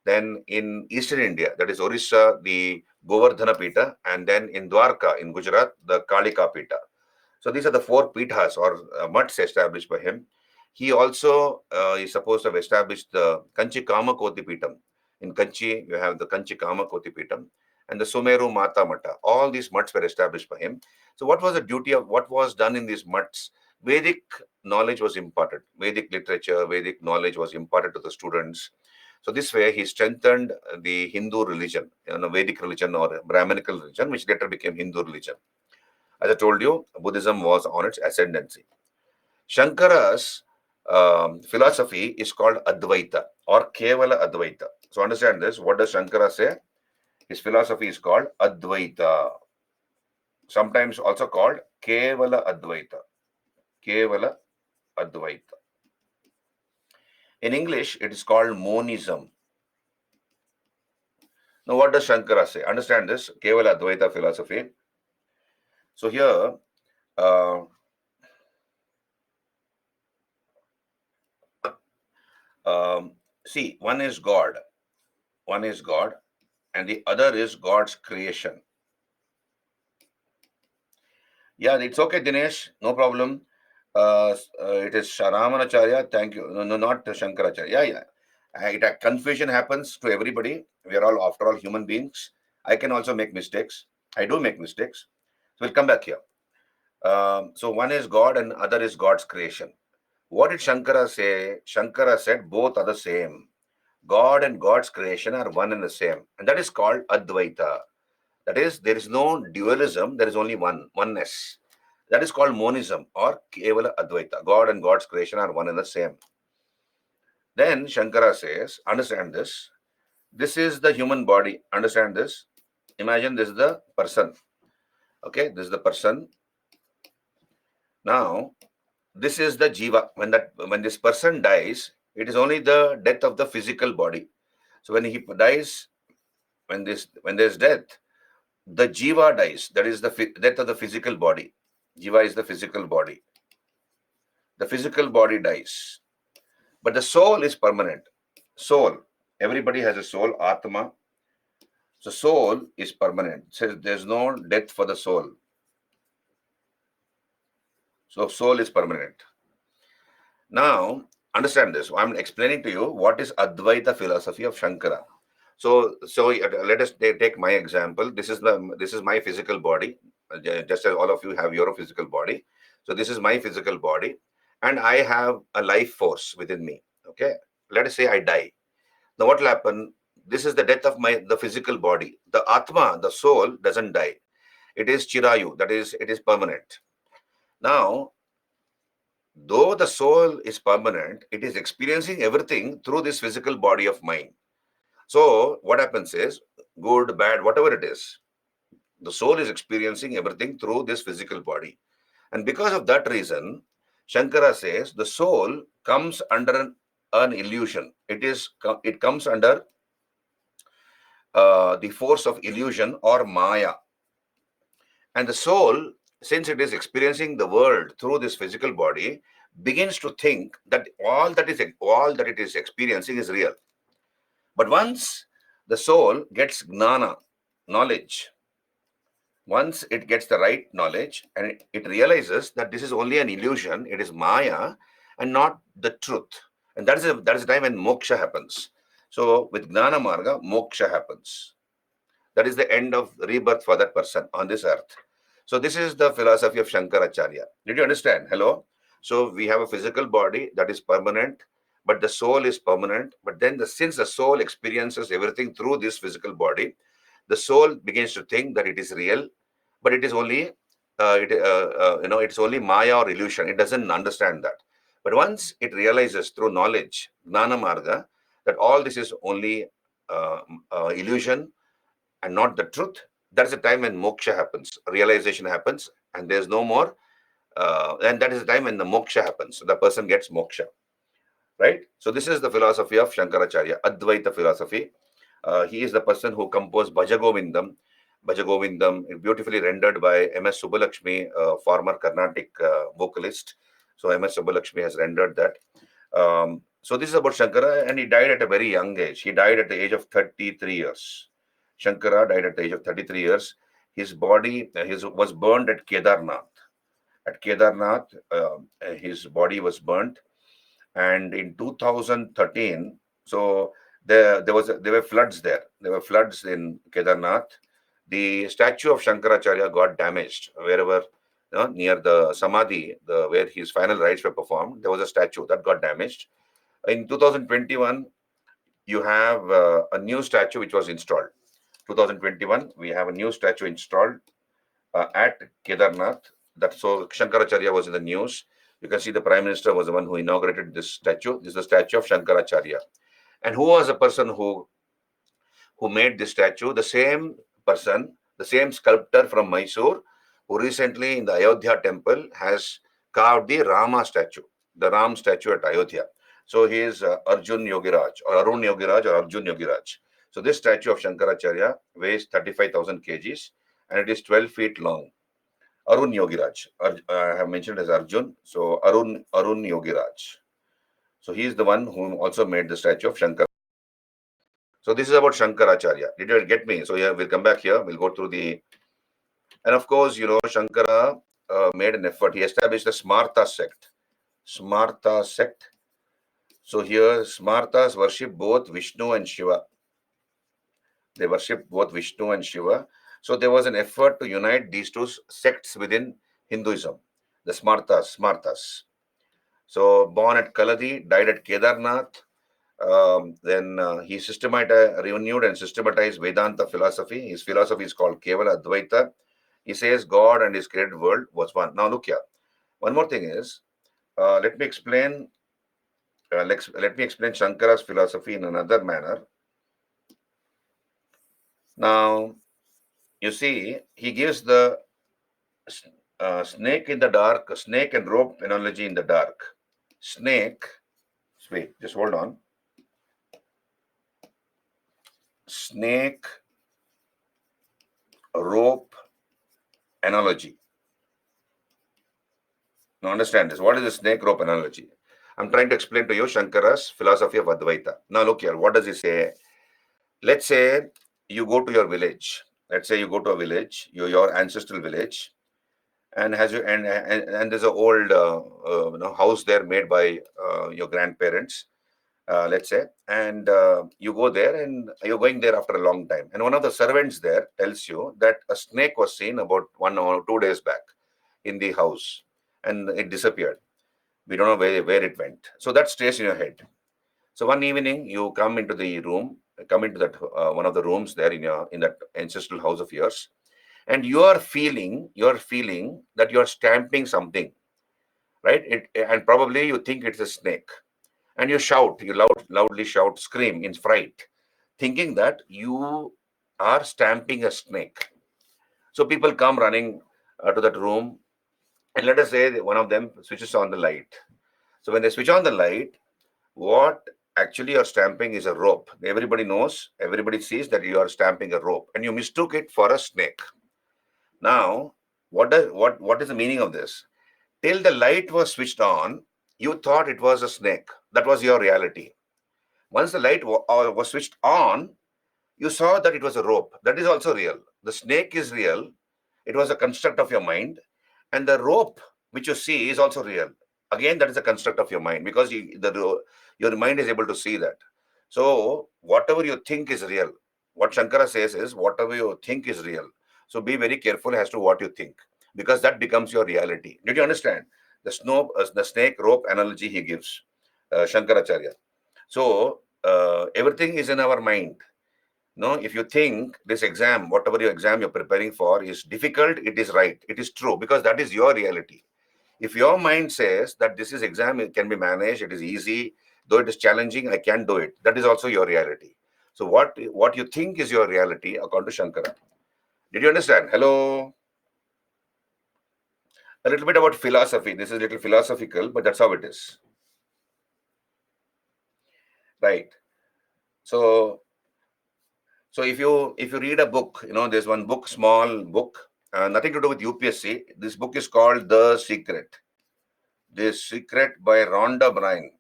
Then in Eastern India, that is Orissa, the Govardhana Pita. And then in Dwarka, in Gujarat, the Kalika Pita. So these are the four pithas or mutts established by him. He also is supposed to have established the Kanchi Kama Koti Pitam. In Kanchi, you have the Kanchi Kama Koti Pitam and the Sumeru Mata Mata. All these mutts were established by him. So what was the duty of what was done in these mutts? Vedic knowledge was imparted. Vedic literature, Vedic knowledge was imparted to the students. So this way, he strengthened the Hindu religion, Vedic religion or Brahminical religion, which later became Hindu religion. As I told you, Buddhism was on its ascendancy. Shankara's philosophy is called Advaita or Kevala Advaita. So understand this. What does Shankara say? His philosophy is called Advaita, sometimes also called Kevala Advaita. Kevala Advaita. In English, it is called monism. Now, what does Shankara say? Understand this Kevala Advaita philosophy. So here, see, one is God, and the other is God's creation. Yeah, it's okay, Dinesh, no problem. It is Sharamanacharya. Thank you. No, not Shankaracharya. Yeah. Confusion happens to everybody. We are all, after all, human beings. I can also make mistakes. I do make mistakes. So we'll come back here. So one is God and other is God's creation. What did Shankara say? Shankara said both are the same. God and God's creation are one and the same. And that is called Advaita. That is, there is no dualism, there is only oneness. That is called monism or Kevala Advaita. God and God's creation are one and the same. Then Shankara says, understand this. This is the human body. Understand this. Imagine this is the person. Okay, this is the person. Now, this is the jiva. When this person dies, it is only the death of the physical body. So when he dies, when there's death, the jiva dies. That is the death of the physical body. Jiva is the physical body. The physical body dies. But the soul is permanent. Soul. Everybody has a soul, Atma. So soul is permanent. It says there's no death for the soul. So soul is permanent. Now, understand this. I'm explaining to you what is Advaita philosophy of Shankara. So let us take my example. This is my physical body, just as all of you have your physical body. So this is my physical body, and I have a life force within me. Okay, let us say I die. Now what will happen? This is the death of the physical body. The Atma, the soul, doesn't die. It is Chirayu. That is, it is permanent. Now, though the soul is permanent, it is experiencing everything through this physical body of mine. So what happens is, good, bad, whatever it is, the soul is experiencing everything through this physical body. And because of that reason, Shankara says the soul comes under an illusion. It comes under the force of illusion or Maya. And the soul, since it is experiencing the world through this physical body, begins to think that all that it is experiencing is real. But once the soul gets gnana, knowledge, once it gets the right knowledge and it realizes that this is only an illusion, it is Maya and not the truth. And that is the time when moksha happens. So with Gnana Marga, moksha happens. That is the end of rebirth for that person on this earth. So this is the philosophy of Shankaracharya. Did you understand? Hello? So we have a physical body that is permanent, but the soul is permanent. But then since the soul experiences everything through this physical body, the soul begins to think that it is real, but it is only, it's only Maya or illusion. It doesn't understand that. But once it realizes through knowledge, Gnana Marga, that all this is only illusion and not the truth, that is the time when moksha happens, realization happens, and there's no more. And that is the time when the moksha happens. So the person gets moksha, right? So this is the philosophy of Shankaracharya, Advaita philosophy. He is the person who composed Bhajagovindam. Bhajagovindam, beautifully rendered by M.S. Subbulakshmi, former Carnatic vocalist. So M.S. Subbulakshmi has rendered that. So this is about Shankara, and he died at a very young age. He died at the age of 33 years. Shankara died at the age of 33 years. His body was burned at Kedarnath. At Kedarnath, his body was burnt, and in 2013, so there were floods there. There were floods in Kedarnath. The statue of Shankaracharya got damaged wherever, near the Samadhi, where his final rites were performed. There was a statue that got damaged. In 2021, you have a new statue which was installed. 2021, we have a new statue installed at Kedarnath. So Shankaracharya was in the news. You can see the Prime Minister was the one who inaugurated this statue. This is the statue of Shankaracharya. And who was the person who made this statue? The same person, the same sculptor from Mysore, who recently in the Ayodhya temple has carved the Rama statue, the Ram statue at Ayodhya. So he is Arjun Yogiraj, or Arun Yogiraj, or Arjun Yogiraj. So this statue of Shankaracharya weighs 35,000 kgs and it is 12 feet long. Arun Yogiraj. I have mentioned as Arjun. So Arun Yogiraj. So he is the one who also made the statue of Shankar. So this is about Shankaracharya. Did you get me? So yeah, we'll come back here. We'll go through and of course, Shankara made an effort. He established the Smarta sect. Smarta sect. So here, Smartas worship both Vishnu and Shiva. They worship both Vishnu and Shiva. So there was an effort to unite these two sects within Hinduism, the Smartas. So born at Kaladi, died at Kedarnath. Then he renewed and systematized Vedanta philosophy. His philosophy is called Kevala Advaita. He says God and his created world was one. Now look here. One more thing is, let me explain. Let me explain Shankara's philosophy in another manner. Now, you see, he gives the snake in the dark, snake and rope analogy in the dark. Snake, wait, just hold on. Snake, rope analogy. Now understand this. What is the snake rope analogy? I'm trying to explain to you Shankara's philosophy of Advaita. Now look here. What does he say? Let's say you go to your village. Let's say you go to a village, your ancestral village, and there's an old house there made by your grandparents. Let's say, and you go there and you're going there after a long time. And one of the servants there tells you that a snake was seen about 1 or 2 days back in the house and it disappeared. We don't know where it went. So that stays in your head. So one evening you come into the room, come into that one of the rooms there in that ancestral house of yours, and you are feeling that you are stamping something, right? And probably you think it's a snake. And you loudly shout, scream in fright, thinking that you are stamping a snake. So people come running to that room, and let us say one of them switches on the light. So when they switch on the light, what actually you're stamping is a rope. Everybody knows, everybody sees that you are stamping a rope, and you mistook it for a snake. Now, what is the meaning of this? Till the light was switched on, you thought it was a snake. That was your reality. Once the light was switched on, you saw that it was a rope. That is also real. The snake is real. It was a construct of your mind. And the rope, which you see, is also real. Again, that is a construct of your mind because your mind is able to see that. So whatever you think is real. What Shankara says is whatever you think is real. So be very careful as to what you think, because that becomes your reality. Did you understand? The snake rope analogy he gives, Shankaracharya. So everything is in our mind. No, if you think this exam, whatever your exam you're preparing for is difficult, it is right. It is true because that is your reality. If your mind says that this is exam, it can be managed, it is easy, though it is challenging, I can do it. That is also your reality. So what you think is your reality according to Shankara. Did you understand? Hello? A little bit about philosophy. This is a little philosophical, but that's how it is. Right. So So if you read a book, there's one book, small book, nothing to do with UPSC. This book is called The Secret. The Secret by Rhonda Byrne.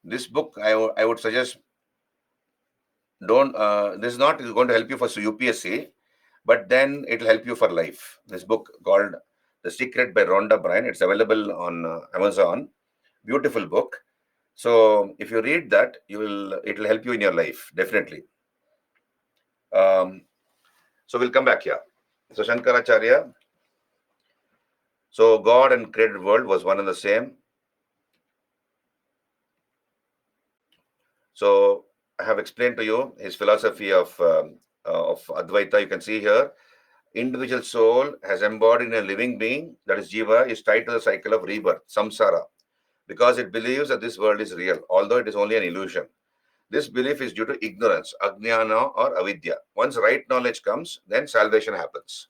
This book, I would suggest, don't. This is not going to help you for UPSC, but then it'll help you for life. This book called The Secret by Rhonda Byrne. It's available on Amazon. Beautiful book. So if you read that, it'll help you in your life, definitely. So we'll come back here. So Shankaracharya. So God and created world was one and the same. So I have explained to you his philosophy of Advaita. You can see here, individual soul has embodied in a living being, that is Jiva, is tied to the cycle of rebirth, samsara, because it believes that this world is real, although it is only an illusion. This belief is due to ignorance, ajnana or avidya. Once right knowledge comes, then salvation happens.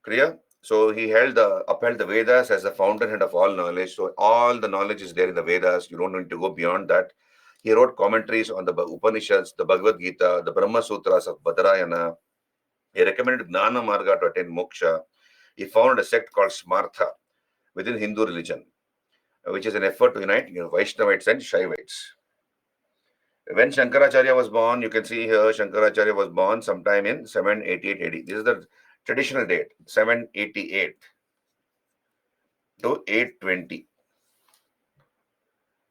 Clear? So he upheld the Vedas as the fountainhead of all knowledge. So all the knowledge is there in the Vedas. You don't need to go beyond that. He wrote commentaries on the Upanishads, the Bhagavad Gita, the Brahma Sutras of Badarayana. He recommended Gnana Marga to attain moksha. He founded a sect called Smartha within Hindu religion, which is an effort to unite Vaishnavites and Shaivites. When Shankaracharya was born, you can see here Shankaracharya was born sometime in 788 AD. This is the traditional date, 788 to 820.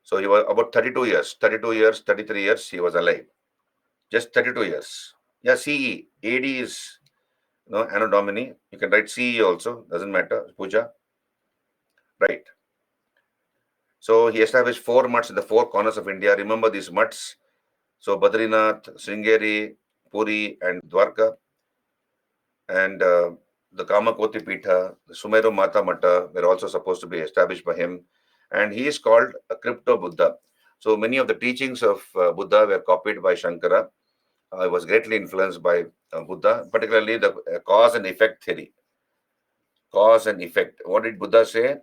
So he was about 32 years, 33 years he was alive. Just 32 years. Yeah, CE. AD is Anno Domini. You can write CE also, doesn't matter. Puja. Right. So he established 4 mutts in the 4 corners of India. Remember these mutts. So Badrinath, Sringeri, Puri, and Dwarka. And the Kamakoti Pitha, the Sumeru Mata Mata were also supposed to be established by him. And he is called a crypto Buddha. So many of the teachings of Buddha were copied by Shankara. He was greatly influenced by Buddha, particularly the cause and effect theory. Cause and effect. What did Buddha say?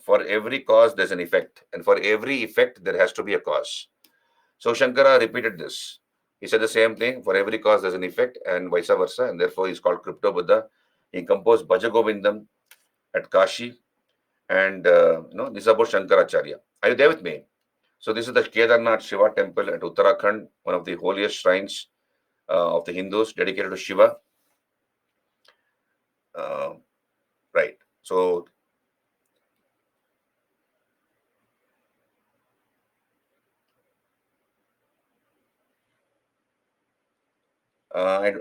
For every cause, there's an effect. And for every effect, there has to be a cause. So Shankara repeated this. He said the same thing. For every cause, there's an effect, and vice versa. And therefore, he's called Crypto Buddha. He composed Bhaja Govindam at Kashi. And this is about Shankaracharya. Are you there with me? So this is the Kedarnath Shiva temple at Uttarakhand, one of the holiest shrines of the Hindus, dedicated to Shiva. Right. So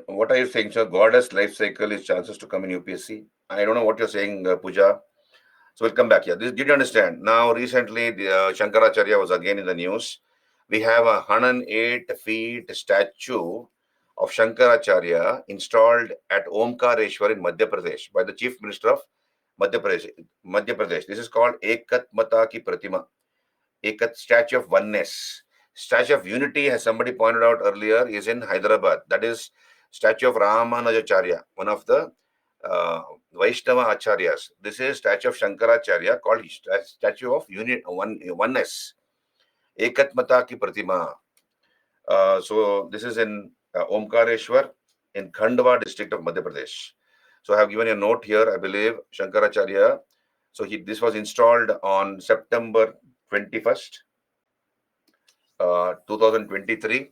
what are you saying, sir? Goddess life cycle is chances to come in UPSC. I don't know what you're saying, Pooja. So we'll come back here. Did you understand? Now, recently, the Shankaracharya was again in the news. We have a 108-feet statue of Shankaracharya installed at Omkareshwar in Madhya Pradesh by the Chief Minister of Madhya Pradesh. Madhya Pradesh. This is called Ekat Mata Ki Pratima. Ekat, statue of oneness. Statue of unity, as somebody pointed out earlier, is in Hyderabad. That is statue of Ramanujacharya, one of the Vaishnava Acharyas. This is statue of Shankaracharya called statue of oneness. Ekatmata ki pratima. So this is in Omkareshwar in Khandwa district of Madhya Pradesh. So I have given a note here, I believe, Shankaracharya. So this was installed on September 21st, 2023.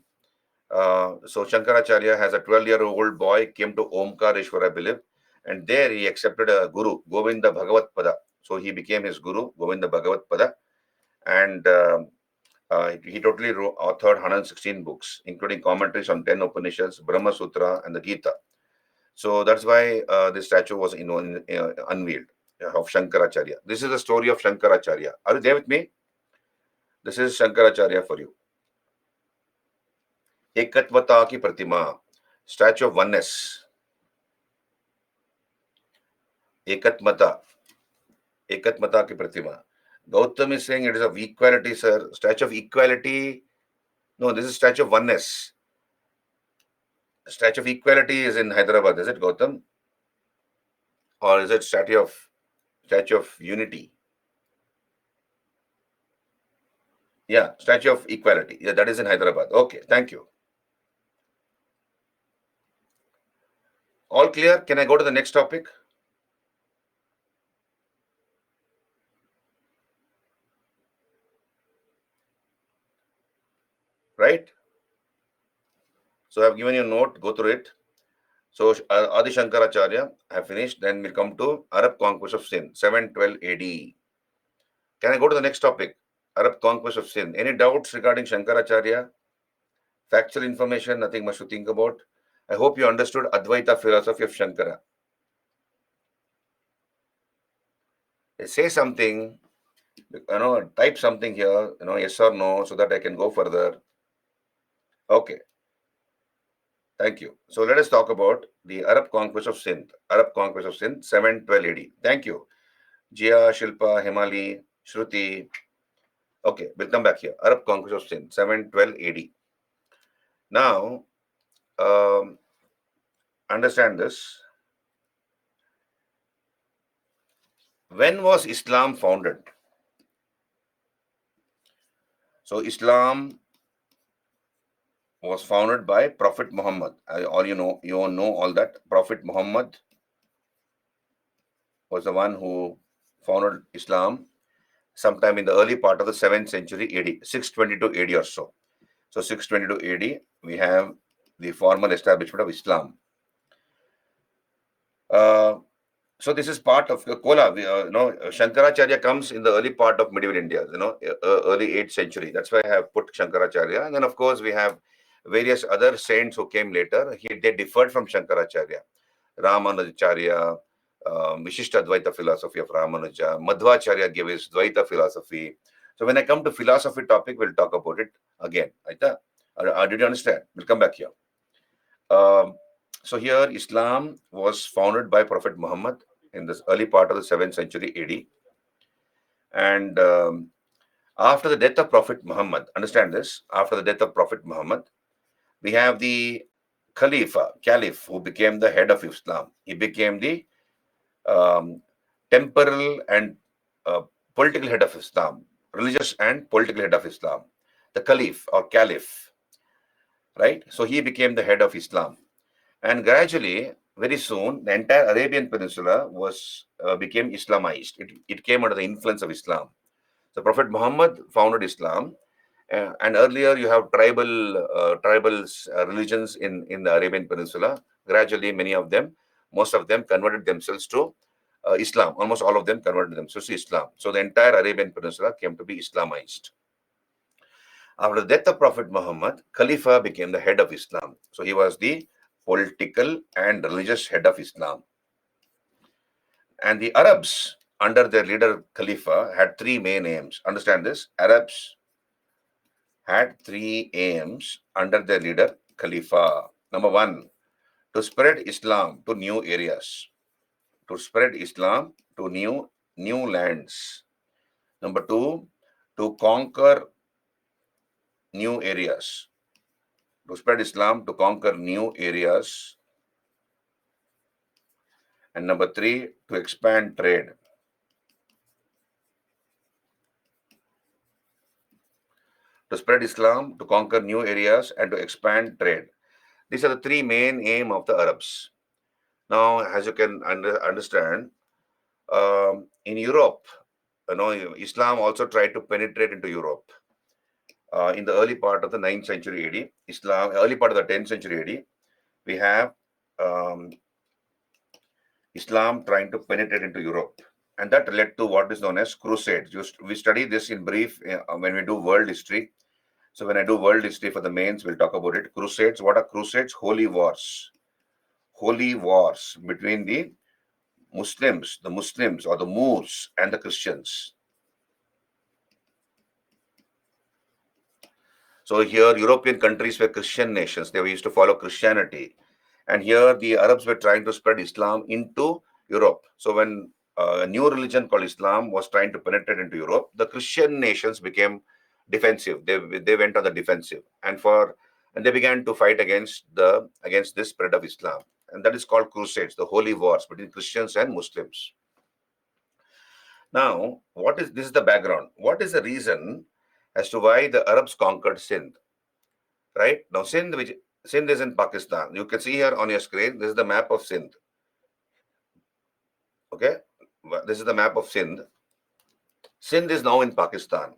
So Shankaracharya has a 12-year-old boy came to Omkareshwar, I believe, and there he accepted a guru, Govinda Bhagavat Pada. So he became his guru, Govinda Bhagavat Pada, and he totally authored 116 books, including commentaries on 10 Upanishads, Brahma Sutra, and the Gita. So that's why this statue was unveiled of Shankaracharya. This is the story of Shankaracharya. Are you there with me? This is Shankaracharya for you. Ekatvata ki pratima, statue of oneness. Ekatmata ki pratima. Gautam is saying it is of equality, sir. Statue of equality. No, this is statue of oneness. Statue of equality is in Hyderabad, is it, Gautam? Or is it statue of unity? Yeah, Statue of Equality. Yeah, that is in Hyderabad. Okay, thank you. All clear? Can I go to the next topic? Right? So I've given you a note, go through it. So Adi Shankaracharya have finished. Then we'll come to Arab conquest of Sindh, 712 AD. Can I go to the next topic? Arab conquest of Sindh. Any doubts regarding Shankaracharya? Factual information, nothing much to think about. I hope you understood Advaita philosophy of Shankara. Say something, type something here, yes or no, so that I can go further. Okay, thank you. So let us talk about the Arab conquest of Sindh. Arab conquest of Sindh, 712 AD. Thank you. Jia, Shilpa, Himali, Shruti. Okay, we'll come back here. Arab conquest of Sindh, 712 AD. Now, understand this. When was Islam founded? So, Islam was founded by Prophet Muhammad. All you all know all that. Prophet Muhammad was the one who founded Islam sometime in the early part of the 7th century AD, 622 AD or so. So 622 AD, we have the formal establishment of Islam. So this is part of Kola. Shankaracharya comes in the early part of medieval India, early 8th century. That's why I have put Shankaracharya. And then, of course, we have various other saints who came later. They differed from Shankaracharya. Ramanujacharya, Vishishta Dvaita philosophy of Ramanuja. Madhvacharya gave his Dvaita philosophy. So when I come to philosophy topic, we'll talk about it again. Did you understand? We'll come back here. So here Islam was founded by Prophet Muhammad in this early part of the 7th century AD. And after the death of Prophet Muhammad, understand this, after the death of Prophet Muhammad, we have the Caliph, who became the head of Islam. He became the temporal and political head of Islam, religious and political head of Islam, the Caliph, right? So he became the head of Islam. And gradually, very soon, the entire Arabian Peninsula became Islamized. It came under the influence of Islam. So Prophet Muhammad founded Islam, and earlier you have tribal religions in the Arabian Peninsula. Gradually, most of them converted themselves to Islam. Almost all of them converted themselves to Islam. So the entire Arabian Peninsula came to be Islamized. After the death of Prophet Muhammad, Khalifa became the head of Islam. So he was the political and religious head of Islam. And the Arabs, under their leader Khalifa, had three main aims. Understand this? Arabs had three aims under their leader Khalifa. Number one, to spread Islam to new areas. To spread Islam to new lands. Number two, to conquer new areas. To spread Islam to conquer new areas. And number three, to expand trade. To spread Islam, to conquer new areas, and to expand trade. These are the three main aims of the Arabs. Now, as you can understand, in Europe, Islam also tried to penetrate into Europe. In the early part of the 9th century AD, early part of the 10th century AD, we have Islam trying to penetrate into Europe. And that led to what is known as crusades. We study this in brief when we do world history. So when I do world history for the mains, we'll talk about it. Crusades. What are crusades? Holy wars. Holy wars between the Muslims or the Moors and the Christians. So here, European countries were Christian nations. They used to follow Christianity. And here, the Arabs were trying to spread Islam into Europe. So when a new religion called Islam was trying to penetrate into Europe, the Christian nations became defensive. They went on the defensive, and they began to fight against this spread of Islam. And that is called crusades, the holy wars between Christians and Muslims. Now, this is the background. What is the reason as to why the Arabs conquered Sindh. Right? Now, Sindh is in Pakistan. You can see here on your screen, this is the map of Sindh. Okay? This is the map of Sindh. Sindh is now in Pakistan.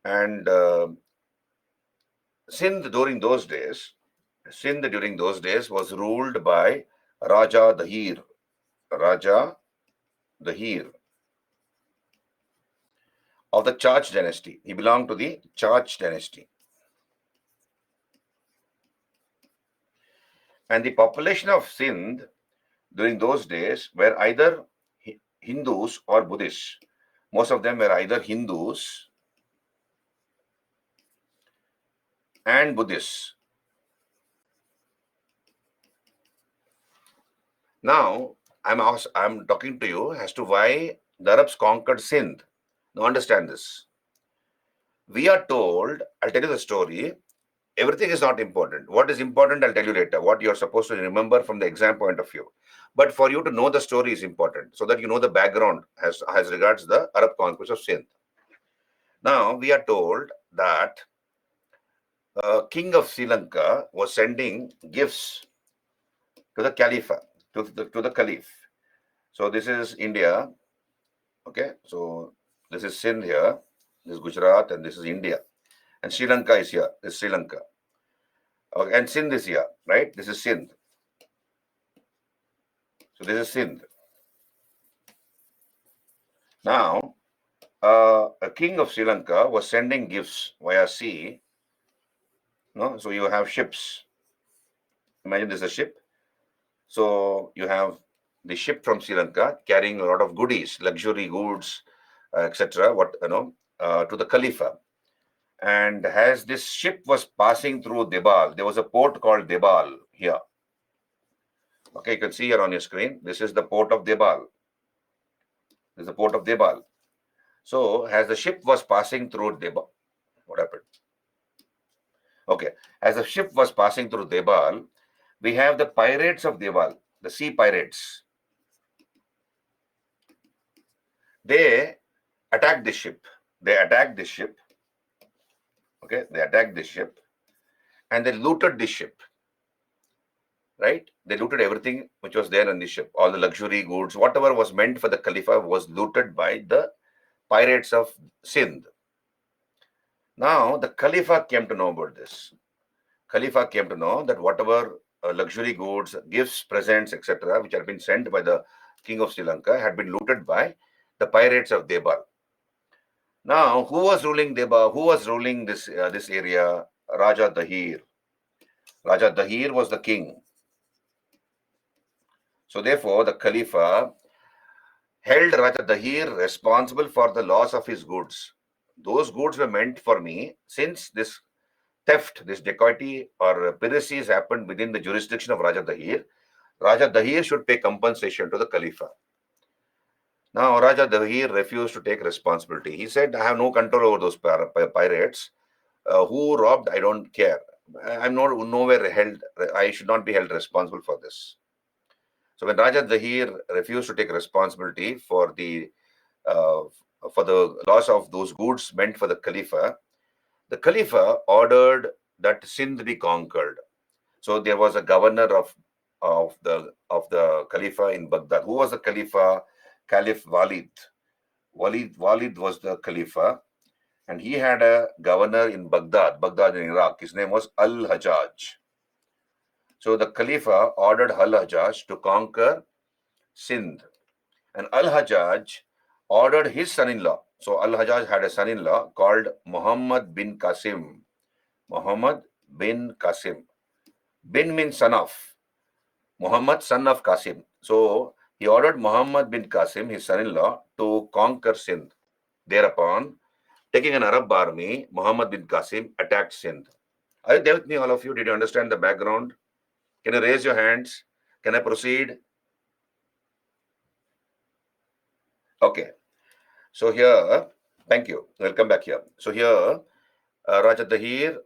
And Sindh during those days was ruled by Raja Dahir. Raja Dahir of the Chach dynasty. He belonged to the Chach dynasty. And the population of Sindh during those days were either Hindus or Buddhists. Most of them were either Hindus and Buddhists. Now, I'm talking to you as to why the Arabs conquered Sindh. Now, understand this. We are told, I'll tell you the story. Everything is not important. What is important, I'll tell you later. What you're supposed to remember from the exam point of view. But for you to know the story is important, so that you know the background as regards the Arab conquest of Sindh. Now, we are told that king of Sri Lanka was sending gifts to the Caliph, to the Caliph. So this is India. Okay, so this is Sindh here, this is Gujarat, and this is India. And Sri Lanka is here, this is Sri Lanka. Okay, and Sindh is here, right? This is Sindh. So this is Sindh. Now, a king of Sri Lanka was sending gifts via sea. No? So you have ships. Imagine this is a ship. So you have the ship from Sri Lanka carrying a lot of goodies, luxury goods, etc. To the Caliph. And as this ship was passing through Debal, there was a port called Debal here. Okay, you can see here on your screen. This is the port of Debal. This is the port of Debal. So as the ship was passing through Debal, what happened? Okay, as the ship was passing through Debal, we have the pirates of Debal, the sea pirates. They attacked the ship. Okay, they attacked the ship and they looted the ship. Right? They looted everything which was there on the ship. All the luxury goods, whatever was meant for the Caliph was looted by the pirates of Sindh. Now, the Caliph came to know about this. Caliph came to know that whatever luxury goods, gifts, presents, etc., which had been sent by the king of Sri Lanka had been looted by the pirates of Debal. Now, who was ruling Debal? Who was ruling this area? Raja Dahir. Raja Dahir was the king. So therefore, the Caliph held Raja Dahir responsible for the loss of his goods. Those goods were meant for me. Since this theft, this dacoity or piracy has happened within the jurisdiction of Raja Dahir should pay compensation to the Caliph. Now, Raja Dahir refused to take responsibility. He said, I have no control over those pirates. Who robbed, I don't care. I'm nowhere held, I should not be held responsible for this. So when Raja Dahir refused to take responsibility for the loss of those goods meant for the Caliph ordered that Sindh be conquered. So there was a governor of the Caliph in Baghdad. Who was the Caliph? Caliph Walid. Walid was the Caliph, and he had a governor in Baghdad in Iraq. His name was Al-Hajjaj. So the Caliph ordered Al-Hajjaj to conquer Sindh. And Al-Hajjaj ordered his son-in-law. So Al-Hajjaj had a son-in-law called Muhammad bin Qasim. Muhammad bin Qasim. Bin means son of. Muhammad, son of Qasim. So he ordered Muhammad bin Qasim, his son-in-law, to conquer Sindh. Thereupon, taking an Arab army, Muhammad bin Qasim attacked Sindh. Are you there with me, all of you? Did you understand the background? Can you raise your hands? Can I proceed? Okay. So here, thank you. Welcome back here. So here, Raja Dahir,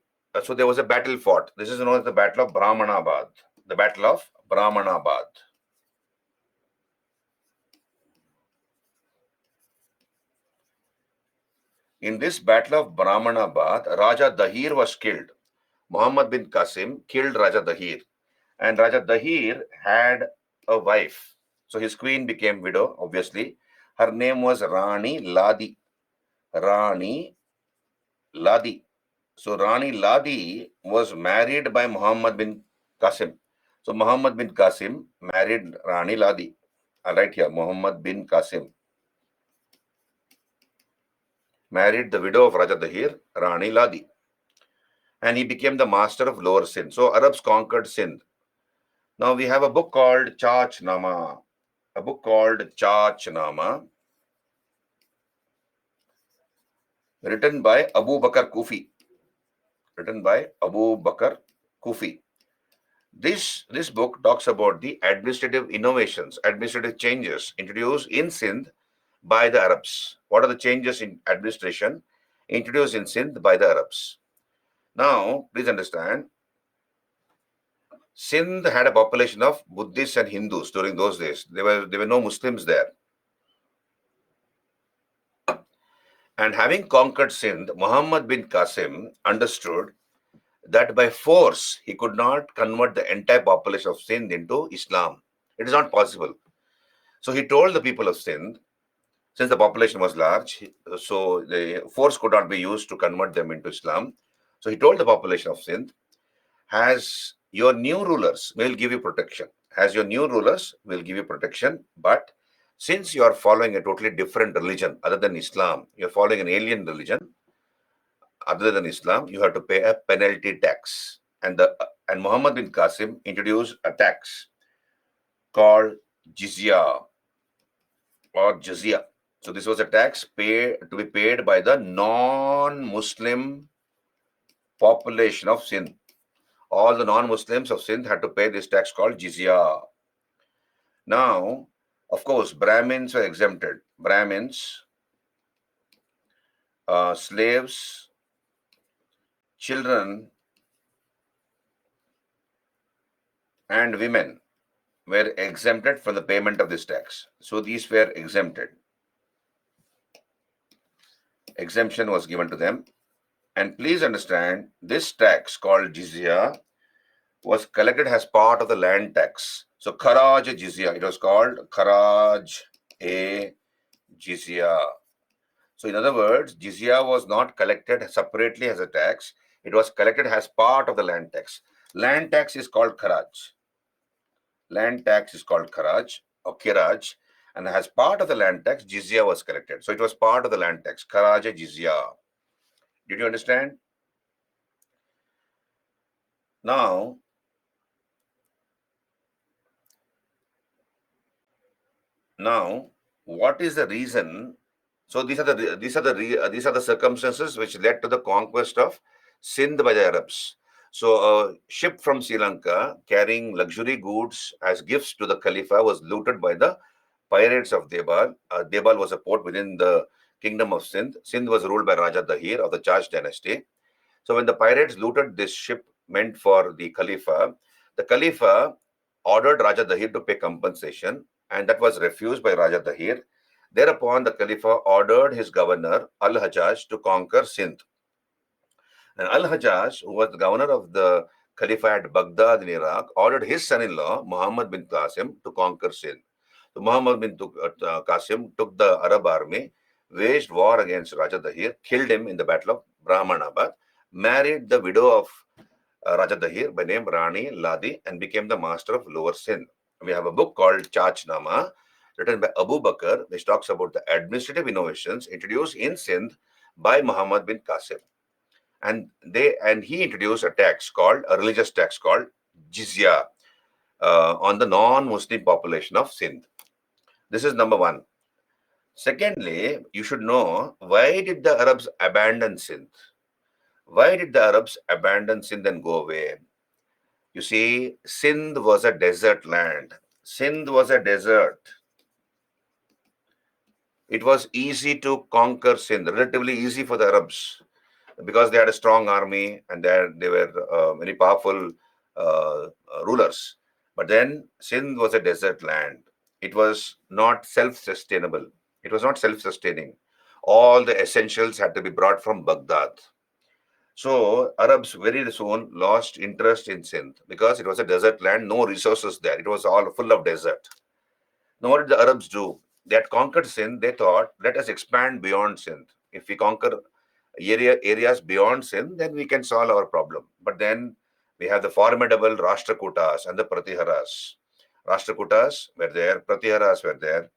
so there was a battle fought. This is known as the Battle of Brahmanabad. The Battle of Brahmanabad. In this battle of Brahmanabad, Raja Dahir was killed. Muhammad bin Qasim killed Raja Dahir, and Raja Dahir had a wife. So his queen became widow, obviously. Her name was Rani Ladi. Rani Ladi. So Rani Ladi was married by Muhammad bin Qasim. So Muhammad bin Qasim married Rani Ladi. All right, here, Muhammad bin Qasim married the widow of Raja Dahir, Rani Ladi. And he became the master of Lower Sindh. So Arabs conquered Sindh. Now we have a book called Chachnama. A book called Chachnama, written by Abu Bakr Kufi. Written by Abu Bakr Kufi. This book talks about the administrative innovations, administrative changes introduced in Sindh by the Arabs. What are the changes in administration introduced in Sindh by the Arabs? Now, please understand, Sindh had a population of Buddhists and Hindus during those days. There were no Muslims there. And having conquered Sindh, Muhammad bin Qasim understood that by force he could not convert the entire population of Sindh into Islam. It is not possible. So he told the people of Sindh, since the population was large, so the force could not be used to convert them into Islam. So he told the population of Sindh, as your new rulers will give you protection. As your new rulers will give you protection, but since you are following a totally different religion other than Islam, you're following an alien religion other than Islam, you have to pay a penalty tax. And Muhammad bin Qasim introduced a tax called jizya or jizya. So this was a tax to be paid by the non-Muslim population of Sindh. All the non-Muslims of Sindh had to pay this tax called jizya. Now, of course, Brahmins were exempted. Brahmins, slaves, children, and women were exempted from the payment of this tax. So these were exempted. Exemption was given to them. And please understand, this tax called jizya was collected as part of the land tax. So Kharaj Jizya, it was called Kharaj a Jizya. So in other words, jizya was not collected separately as a tax. It was collected as part of the land tax. Land tax is called Kharaj. Land tax is called Kharaj or Kiraj. And as part of the land tax, jizya was collected. So it was part of the land tax, Kharaj Jizya. Did you understand? Now, what is the reason? So these are the circumstances which led to the conquest of Sindh by the Arabs. So a ship from Sri Lanka carrying luxury goods as gifts to the Khalifa was looted by the pirates of Debal. Debal was a port within the kingdom of Sindh. Sindh was ruled by Raja Dahir of the Chach dynasty. So when the pirates looted this ship meant for the Khalifa ordered Raja Dahir to pay compensation, and that was refused by Raja Dahir. Thereupon, the Khalifa ordered his governor, Al-Hajjaj, to conquer Sindh. And Al-Hajjaj, who was the governor of the Khalifa at Baghdad in Iraq, ordered his son-in-law, Muhammad bin Qasim, to conquer Sindh. So Muhammad bin Qasim took the Arab army, waged war against Raja Dahir, killed him in the Battle of Brahmanabad, married the widow of Raja Dahir by name Rani Ladi, and became the master of Lower Sindh. We have a book called Chachnama, written by Abu Bakr, which talks about the administrative innovations introduced in Sindh by Muhammad bin Qasim. And he introduced a religious tax called jizya on the non-Muslim population of Sindh. This is number one. Secondly, you should know, why did the Arabs abandon Sindh? Why did the Arabs abandon Sindh and go away? You see, Sindh was a desert land. Sindh was a desert. It was easy to conquer Sindh, relatively easy for the Arabs, because they had a strong army and they were very powerful rulers. But then Sindh was a desert land. It was not self-sustainable. It was not self-sustaining. All the essentials had to be brought from Baghdad. So Arabs very soon lost interest in Sindh because it was a desert land, no resources there. It was all full of desert. Now, what did the Arabs do? They had conquered Sindh. They thought, let us expand beyond Sindh. If we conquer areas beyond Sindh, then we can solve our problem. But then we have the formidable Rashtrakutas and the Pratiharas. Rashtrakutas were there, Pratiharas were there.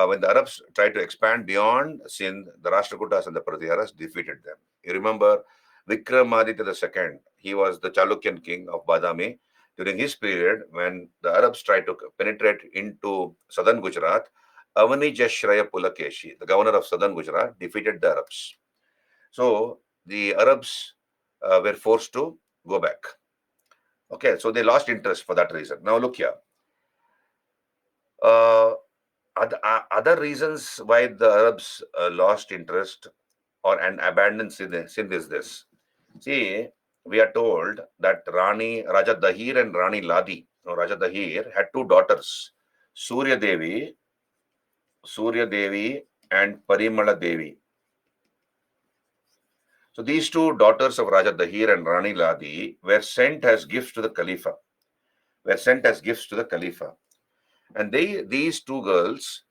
When the Arabs tried to expand beyond Sindh, the Rashtrakutas and the Pratiharas defeated them. You remember Vikramaditya II, he was the Chalukyan king of Badami. During his period, when the Arabs tried to penetrate into southern Gujarat, Avanijashraya Pulakeshi, the governor of southern Gujarat, defeated the Arabs. So the Arabs were forced to go back. Okay, so they lost interest for that reason. Now look here. Uh, other reasons why the Arabs lost interest or and abandoned Sindh is this. See, we are told that Raja Dahir and Rani Ladi, Raja Dahir had two daughters, Surya Devi, and Parimala Devi. So these two daughters of Raja Dahir and Rani Ladi were sent as gifts to the Khalifa. And these two girls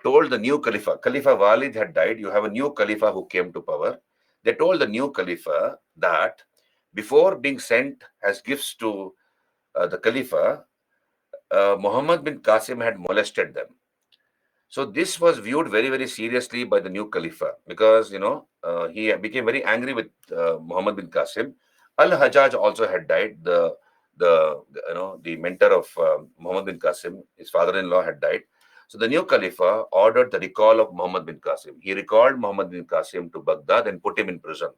told the new Khalifa Walid had died. You have a new Khalifa who came to power. They told the new Khalifa that before being sent as gifts to the Khalifa, Muhammad bin Qasim had molested them. So this was viewed very, very seriously by the new Khalifa because he became very angry with Muhammad bin Qasim. Al-Hajjaj also had died. The mentor of Muhammad bin Qasim, his father-in-law, had died. So the new Khalifa ordered the recall of Muhammad bin Qasim. He recalled Muhammad bin Qasim to Baghdad and put him in prison,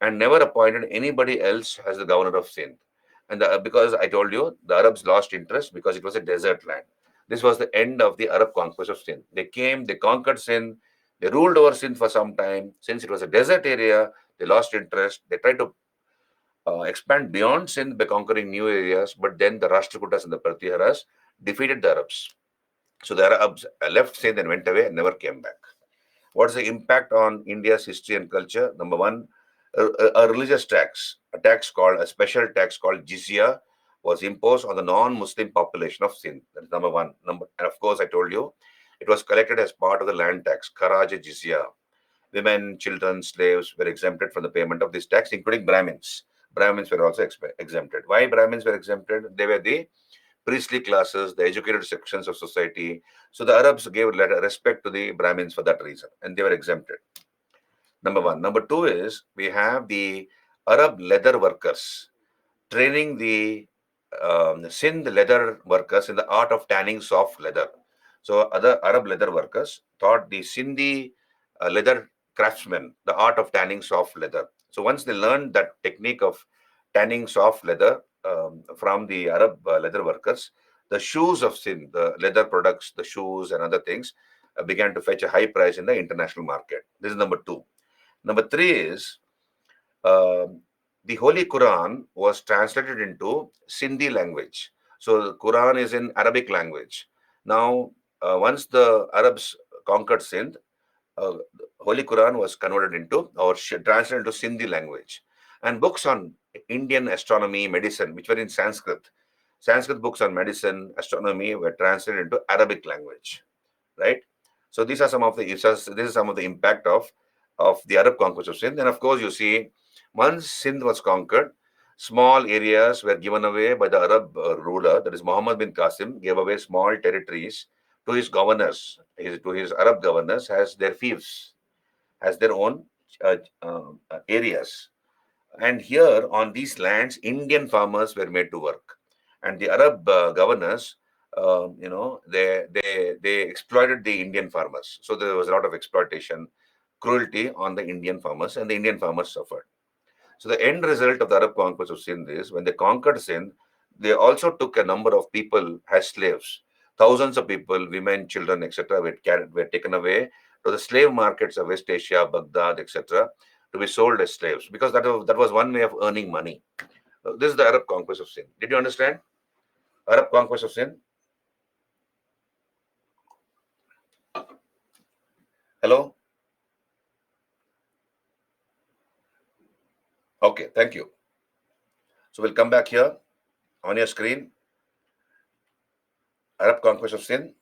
and never appointed anybody else as the governor of Sindh. And because I told you, the Arabs lost interest because it was a desert land. This was the end of the Arab conquest of Sindh. They came, they conquered Sindh, they ruled over Sindh for some time. Since it was a desert area, they lost interest. They tried to expand beyond Sindh by conquering new areas, but then the Rashtrakutas and the Pratiharas defeated the Arabs. So the Arabs left Sindh and went away and never came back. What's the impact on India's history and culture? Number one, a religious tax, a special tax called jizya, was imposed on the non-Muslim population of Sindh. That is number one. And of course, I told you, it was collected as part of the land tax, Kharaj jizya. Women, children, slaves were exempted from the payment of this tax, including Brahmins. Brahmins were also exempted. Why Brahmins were exempted? They were the priestly classes, the educated sections of society. So the Arabs gave respect to the Brahmins for that reason, and they were exempted. Number one. Number two is we have the Arab leather workers training the Sindh leather workers in the art of tanning soft leather. So other Arab leather workers taught the Sindhi leather craftsmen the art of tanning soft leather. So once they learned that technique of tanning soft leather from the Arab leather workers, the shoes of Sindh, the leather products, the shoes and other things began to fetch a high price in the international market. This is number two. Number three is the Holy Quran was translated into Sindhi language. So the Quran is in Arabic language. Now, once the Arabs conquered Sindh, Holy Quran was converted into or translated into Sindhi language. And books on Indian astronomy, medicine, which were in Sanskrit books on medicine, astronomy were translated into Arabic language, right? So these are some of the this is some of the impact of the Arab conquest of Sindh. And of course, you see, once Sindh was conquered, small areas were given away by the Arab ruler, that is Muhammad bin Qasim, gave away small territories to his governors, to his Arab governors as their fiefs, as their own areas. And here on these lands, Indian farmers were made to work, and the Arab governors, they exploited the Indian farmers. So there was a lot of exploitation, cruelty on the Indian farmers, and the Indian farmers suffered. So the end result of the Arab conquest of Sindh is when they conquered Sindh, they also took a number of people as slaves. Thousands of people, women, children, etc., were taken away to the slave markets of West Asia, Baghdad, etc., to be sold as slaves because that was one way of earning money. This is the Arab conquest of Sindh. Did you understand? Arab conquest of Sindh? Hello? Okay, thank you. So we'll come back here on your screen. Arab conquest of Sindh.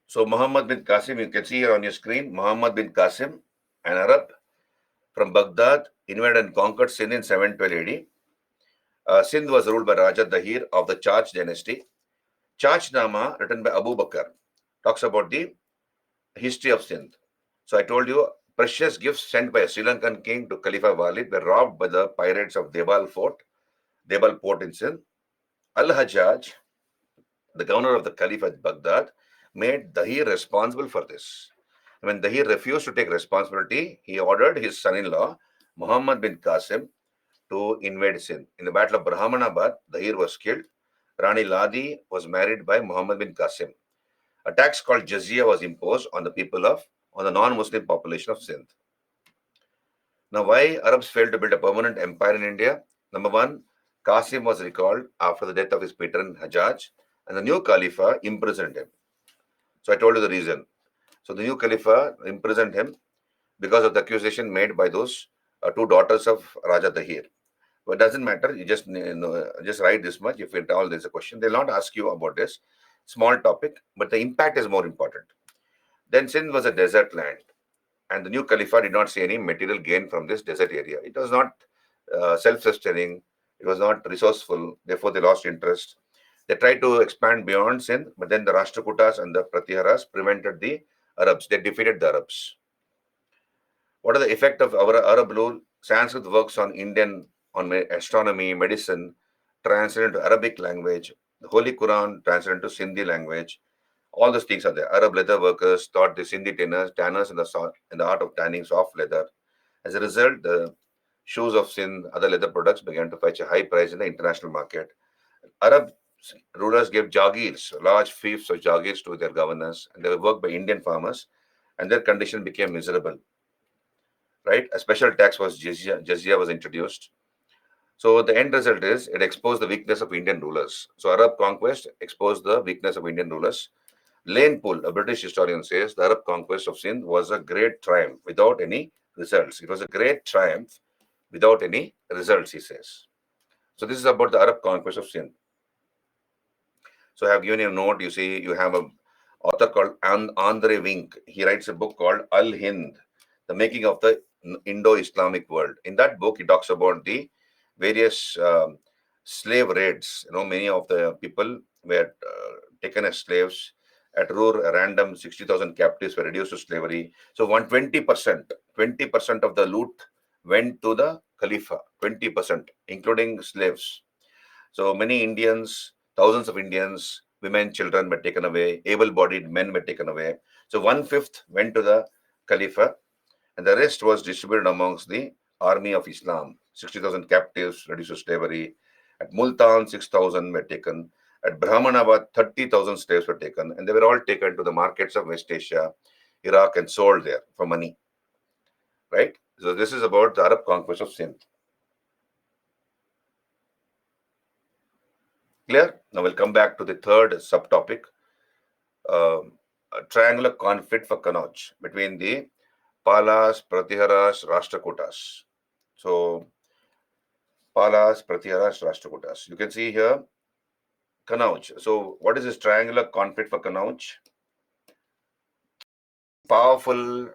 So Muhammad bin Qasim, you can see here on your screen, Muhammad bin Qasim, an Arab from Baghdad, invaded and conquered Sindh in 712 AD. Sindh was ruled by Raja Dahir of the Chach dynasty. Chachnama, written by Abu Bakr, talks about the history of Sindh. So I told you, precious gifts sent by a Sri Lankan king to Khalifa Walid were robbed by the pirates of Debal Port in Sindh. Al-Hajjaj, the governor of the Caliph at Baghdad, made Dahir responsible for this. When Dahir refused to take responsibility, he ordered his son-in-law, Muhammad bin Qasim, to invade Sindh. In the Battle of Brahmanabad, Dahir was killed. Rani Ladi was married by Muhammad bin Qasim. A tax called Jizya was imposed on the non-Muslim population of Sindh. Now, why Arabs failed to build a permanent empire in India? Number one, Qasim was recalled after the death of his patron Hajjaj, and the new Khalifa imprisoned him. So I told you the reason. So the new Khalifa imprisoned him because of the accusation made by those two daughters of Raja Dahir. But it doesn't matter. You just write this much. If at all there's a question, they'll not ask you about this small topic, but the impact is more important. Then Sindh was a desert land, and the new Khalifa did not see any material gain from this desert area. It was not self-sustaining. It was not resourceful. Therefore, they lost interest. They tried to expand beyond Sindh, but then the Rashtrakutas and the Pratiharas prevented the Arabs. They defeated the Arabs. What are the effect of our Arab rule? Sanskrit works on astronomy, medicine, translated into Arabic language. The Holy Quran translated into Sindhi language. All those things are there. Arab leather workers taught the Sindhi tanners in the art of tanning soft leather. As a result, the shoes of Sindh, other leather products began to fetch a high price in the international market. Arab rulers gave jagirs, large fiefs of jagirs to their governors, and they were worked by Indian farmers, and their condition became miserable. Right? A special tax was jizya was introduced. So the end result is it exposed the weakness of Indian rulers. So Arab conquest exposed the weakness of Indian rulers. Lane Poole, a British historian, says the Arab conquest of Sindh was a great triumph without any results. It was a great triumph without any results, he says. So this is about the Arab conquest of Sindh. So I have given you a note. You see, you have a author called Andre Wink. He writes a book called Al Hind, the making of the Indo-Islamic world. In that book, he talks about the various slave raids. Many of the people were taken as slaves. At Ruhr, a random 60,000 captives were reduced to slavery. So 20% of the loot went to the Khalifa, 20%, including slaves. So many Indians, thousands of Indians, women, children were taken away, able-bodied men were taken away. So 1/5 went to the Khalifa, and the rest was distributed amongst the army of Islam. 60,000 captives reduced to slavery. At Multan, 6,000 were taken. At Brahmanabad, 30,000 slaves were taken, and they were all taken to the markets of West Asia, Iraq, and sold there for money. Right? So this is about the Arab conquest of Sindh. Clear? Now we'll come back to the third subtopic, a triangular conflict for Kannauj between the Palas, Pratiharas, Rashtrakutas. So Palas, Pratiharas, Rashtrakutas. You can see here Kannauj. So what is this triangular conflict for Kannauj? Powerful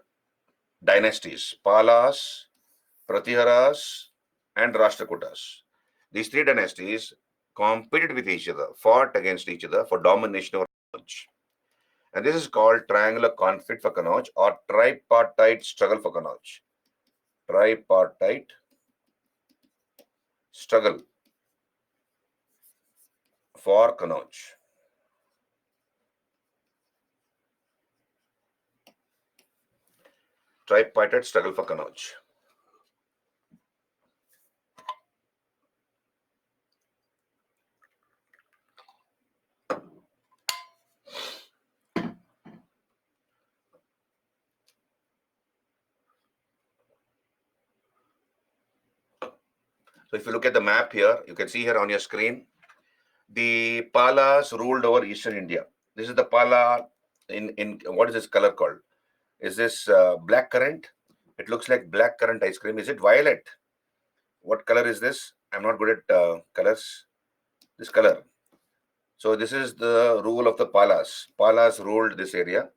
dynasties, Palas, Pratiharas, and Rashtrakutas. These three dynasties competed with each other, fought against each other for domination over Kannauj. And this is called triangular conflict for Kannauj or tripartite struggle for Kannauj. Tripartite struggle for Kannauj. Tripartite struggle for Kannauj. So if you look at the map here, you can see here on your screen, The Palas ruled over eastern India. This is the Pala in what is this color called? Is this black currant? It looks like black currant ice cream. Is it violet? What color is this? I'm not good at colors. This color. So this is the rule of the Palas. Palas ruled this area,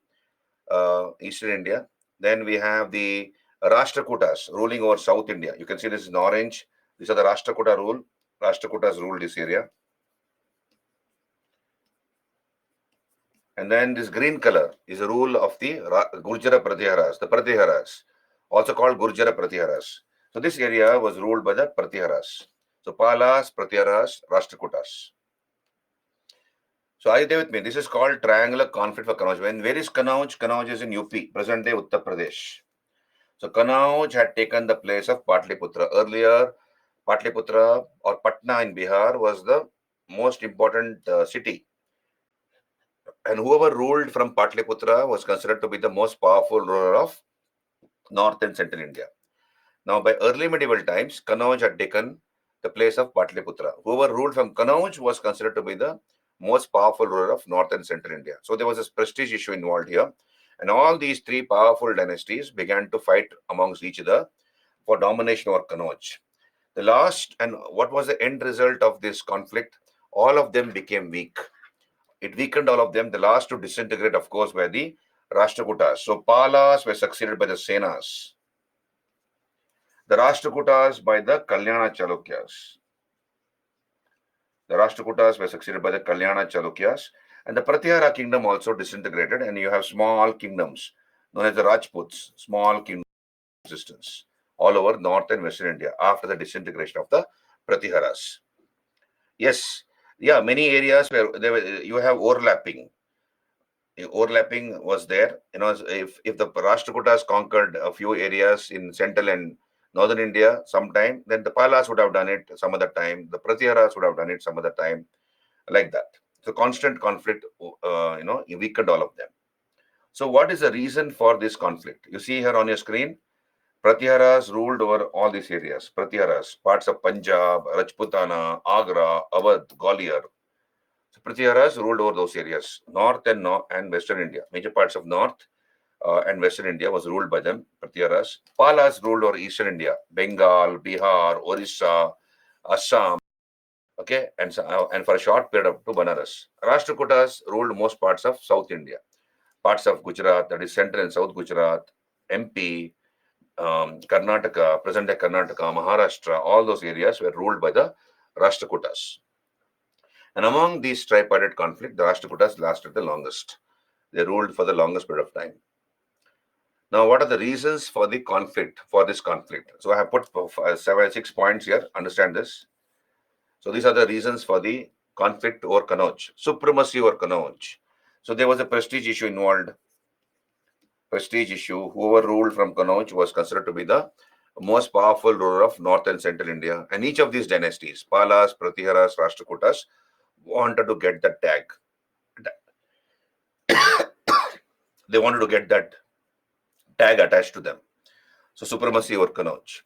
eastern India. Then we have the Rashtrakutas ruling over South India. You can see this is in orange. These are the Rashtrakuta rule. Rashtrakutas ruled this area. And then this green color is the rule of the Gurjara Pratiharas, the Pratiharas, also called Gurjara Pratiharas. So this area was ruled by the Pratiharas. So Palas, Pratiharas, Rashtrakutas. So are you there with me? This is called triangular conflict for Kanauj. Where is Kanauj? Kanauj is in UP, present day Uttar Pradesh. So Kanauj had taken the place of Patliputra. Earlier, Patliputra or Patna in Bihar was the most important city. And whoever ruled from Patliputra was considered to be the most powerful ruler of North and Central India. Now, by early medieval times, Kanauj had taken the place of Patliputra. Whoever ruled from Kanauj was considered to be the most powerful ruler of North and Central India. So there was a prestige issue involved here. And all these three powerful dynasties began to fight amongst each other for domination over Kanauj. The last, and what was the end result of this conflict? All of them became weak. It weakened all of them. The last to disintegrate, of course, were the Rashtrakutas. So Palas were succeeded by the Senas. The Rashtrakutas by the Kalyana Chalukyas. The Rashtrakutas were succeeded by the Kalyana Chalukyas. And the Pratihara kingdom also disintegrated, and you have small kingdoms known as the Rajputs, small kingdom existence all over North and Western India after the disintegration of the Pratiharas. Yes, yeah, many areas where you have overlapping. Overlapping was there. If the Rashtrakutas conquered a few areas in central and northern India sometime, then the Palas would have done it some other time. The Pratiharas would have done it some other time, like that. So constant conflict, weakened all of them. So what is the reason for this conflict? You see here on your screen, Pratiharas ruled over all these areas. Pratiharas, parts of Punjab, Rajputana, Agra, Awadh, Gwalior. So Pratiharas ruled over those areas, north and western India. Major parts of north and western India was ruled by them, Pratiharas. Palas ruled over eastern India, Bengal, Bihar, Orissa, Assam. Okay, and for a short period up to Banaras. Rashtrakutas ruled most parts of South India, parts of Gujarat, that is central and South Gujarat, MP, Karnataka, present-day Karnataka, Maharashtra, all those areas were ruled by the Rashtrakutas. And among these tripartite conflict, the Rashtrakutas lasted the longest. They ruled for the longest period of time. Now, what are the reasons for the conflict, for this conflict? So I have put 6 points here. Understand this. So these are the reasons for the conflict over Kanauj, supremacy over Kanauj. So there was a prestige issue involved. Prestige issue. Whoever ruled from Kanauj was considered to be the most powerful ruler of North and Central India. And each of these dynasties, Palas, Pratiharas, Rashtrakutas, wanted to get that tag. They wanted to get that tag attached to them. So supremacy over Kanauj.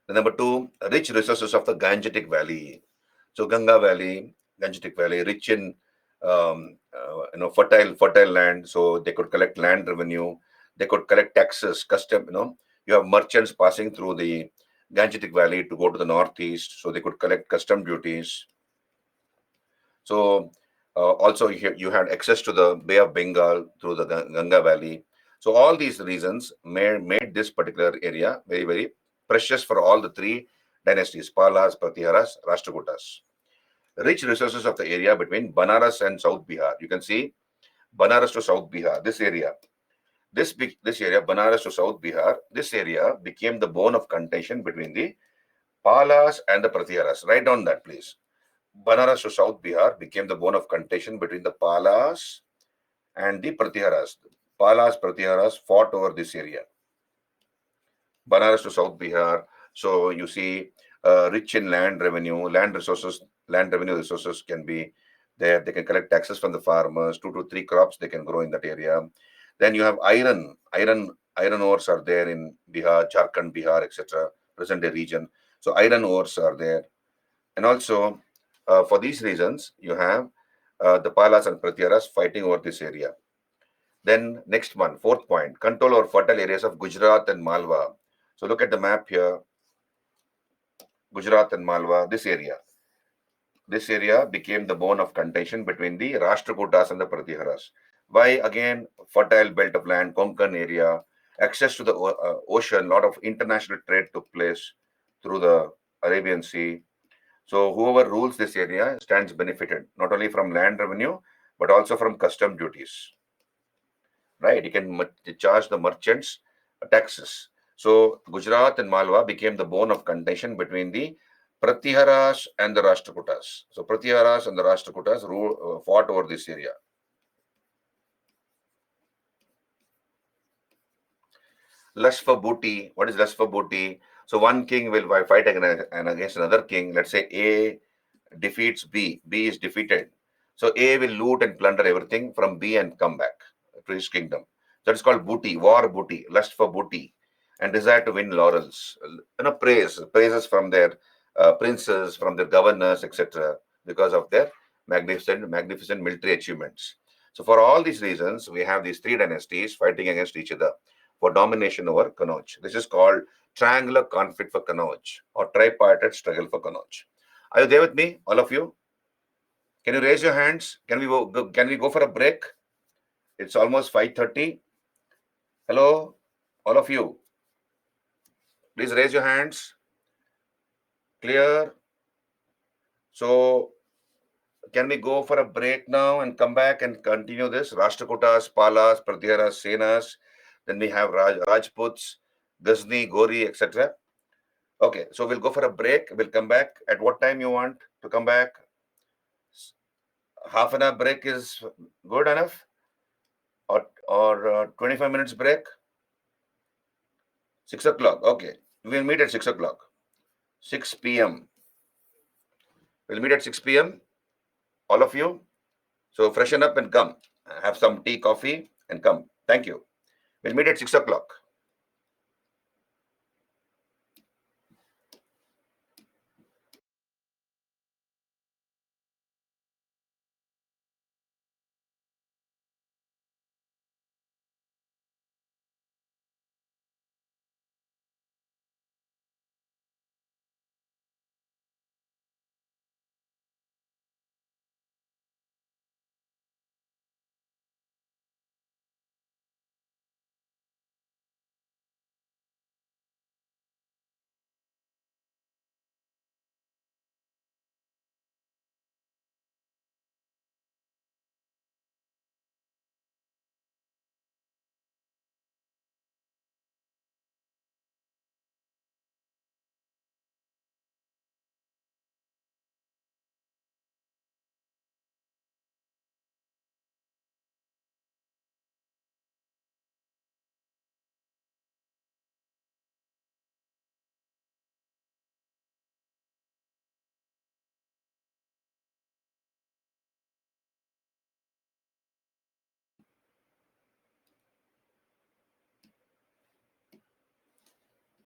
Number two, rich resources of the Gangetic Valley. So Ganga Valley, Gangetic Valley, rich in fertile land. So they could collect land revenue. They could collect taxes, custom. You have merchants passing through the Gangetic Valley to go to the northeast, so they could collect custom duties. So also you had access to the Bay of Bengal through the Ganga Valley. So all these reasons made this particular area very, very precious for all the three dynasties, Palas, Pratiharas, Rashtrakutas. Rich resources of the area between Banaras and South Bihar. You can see Banaras to South Bihar, this area. This area, Banaras to South Bihar, this area became the bone of contention between the Palas and the Pratiharas. Write down that, please. Banaras to South Bihar became the bone of contention between the Palas and the Pratiharas. Palas, Pratiharas fought over this area. Banaras to South Bihar. So you see, rich in land revenue, land revenue resources can be there. They can collect taxes from the farmers. 2 to 3 crops they can grow in that area. Then you have iron ores are there in Bihar, Jharkhand, Bihar, etc. Present day region. So iron ores are there, and also For these reasons, you have the Palas and Pratyaras fighting over this area. Then next one, fourth point, control over fertile areas of Gujarat and Malwa. So look at the map here, Gujarat and Malwa, this area. This area became the bone of contention between the Rashtrakutas and the Pratiharas. Why? Again, fertile belt of land, Konkan area, access to the ocean, lot of international trade took place through the Arabian Sea. So whoever rules this area stands benefited, not only from land revenue, but also from custom duties. Right? You can charge the merchants taxes. So Gujarat and Malwa became the bone of contention between the Pratiharas and the Rashtrakutas. So Pratiharas and the Rashtrakutas fought over this area. Lust for booty. What is lust for booty? So one king will fight against another king. Let's say A defeats B. B is defeated. So A will loot and plunder everything from B and come back to his kingdom. That is called booty, war booty, lust for booty, and desire to win laurels. Praises from their princes, from their governors, etc., because of their magnificent military achievements. So for all these reasons, we have these three dynasties fighting against each other for domination over Kannauj. This is called triangular conflict for Kannauj or tripartite struggle for Kannauj. Are you there with me, all of you? Can you raise your hands? Can we go for a break? It's almost 5:30. Hello, all of you. Please raise your hands. Clear? So, can we go for a break now and come back and continue this? Rashtrakutas, Palas, Pratiharas, Senas. Then we have Rajputs, Ghazni, Gori, etc. Okay, so we'll go for a break. We'll come back. At what time you want to come back? Half an hour break is good enough? Or 25 minutes break? 6 o'clock. Okay. We'll meet at 6 o'clock. 6 p.m. We'll meet at 6 p.m. All of you. So freshen up and come. Have some tea, coffee, and come. Thank you. We'll meet at 6 o'clock.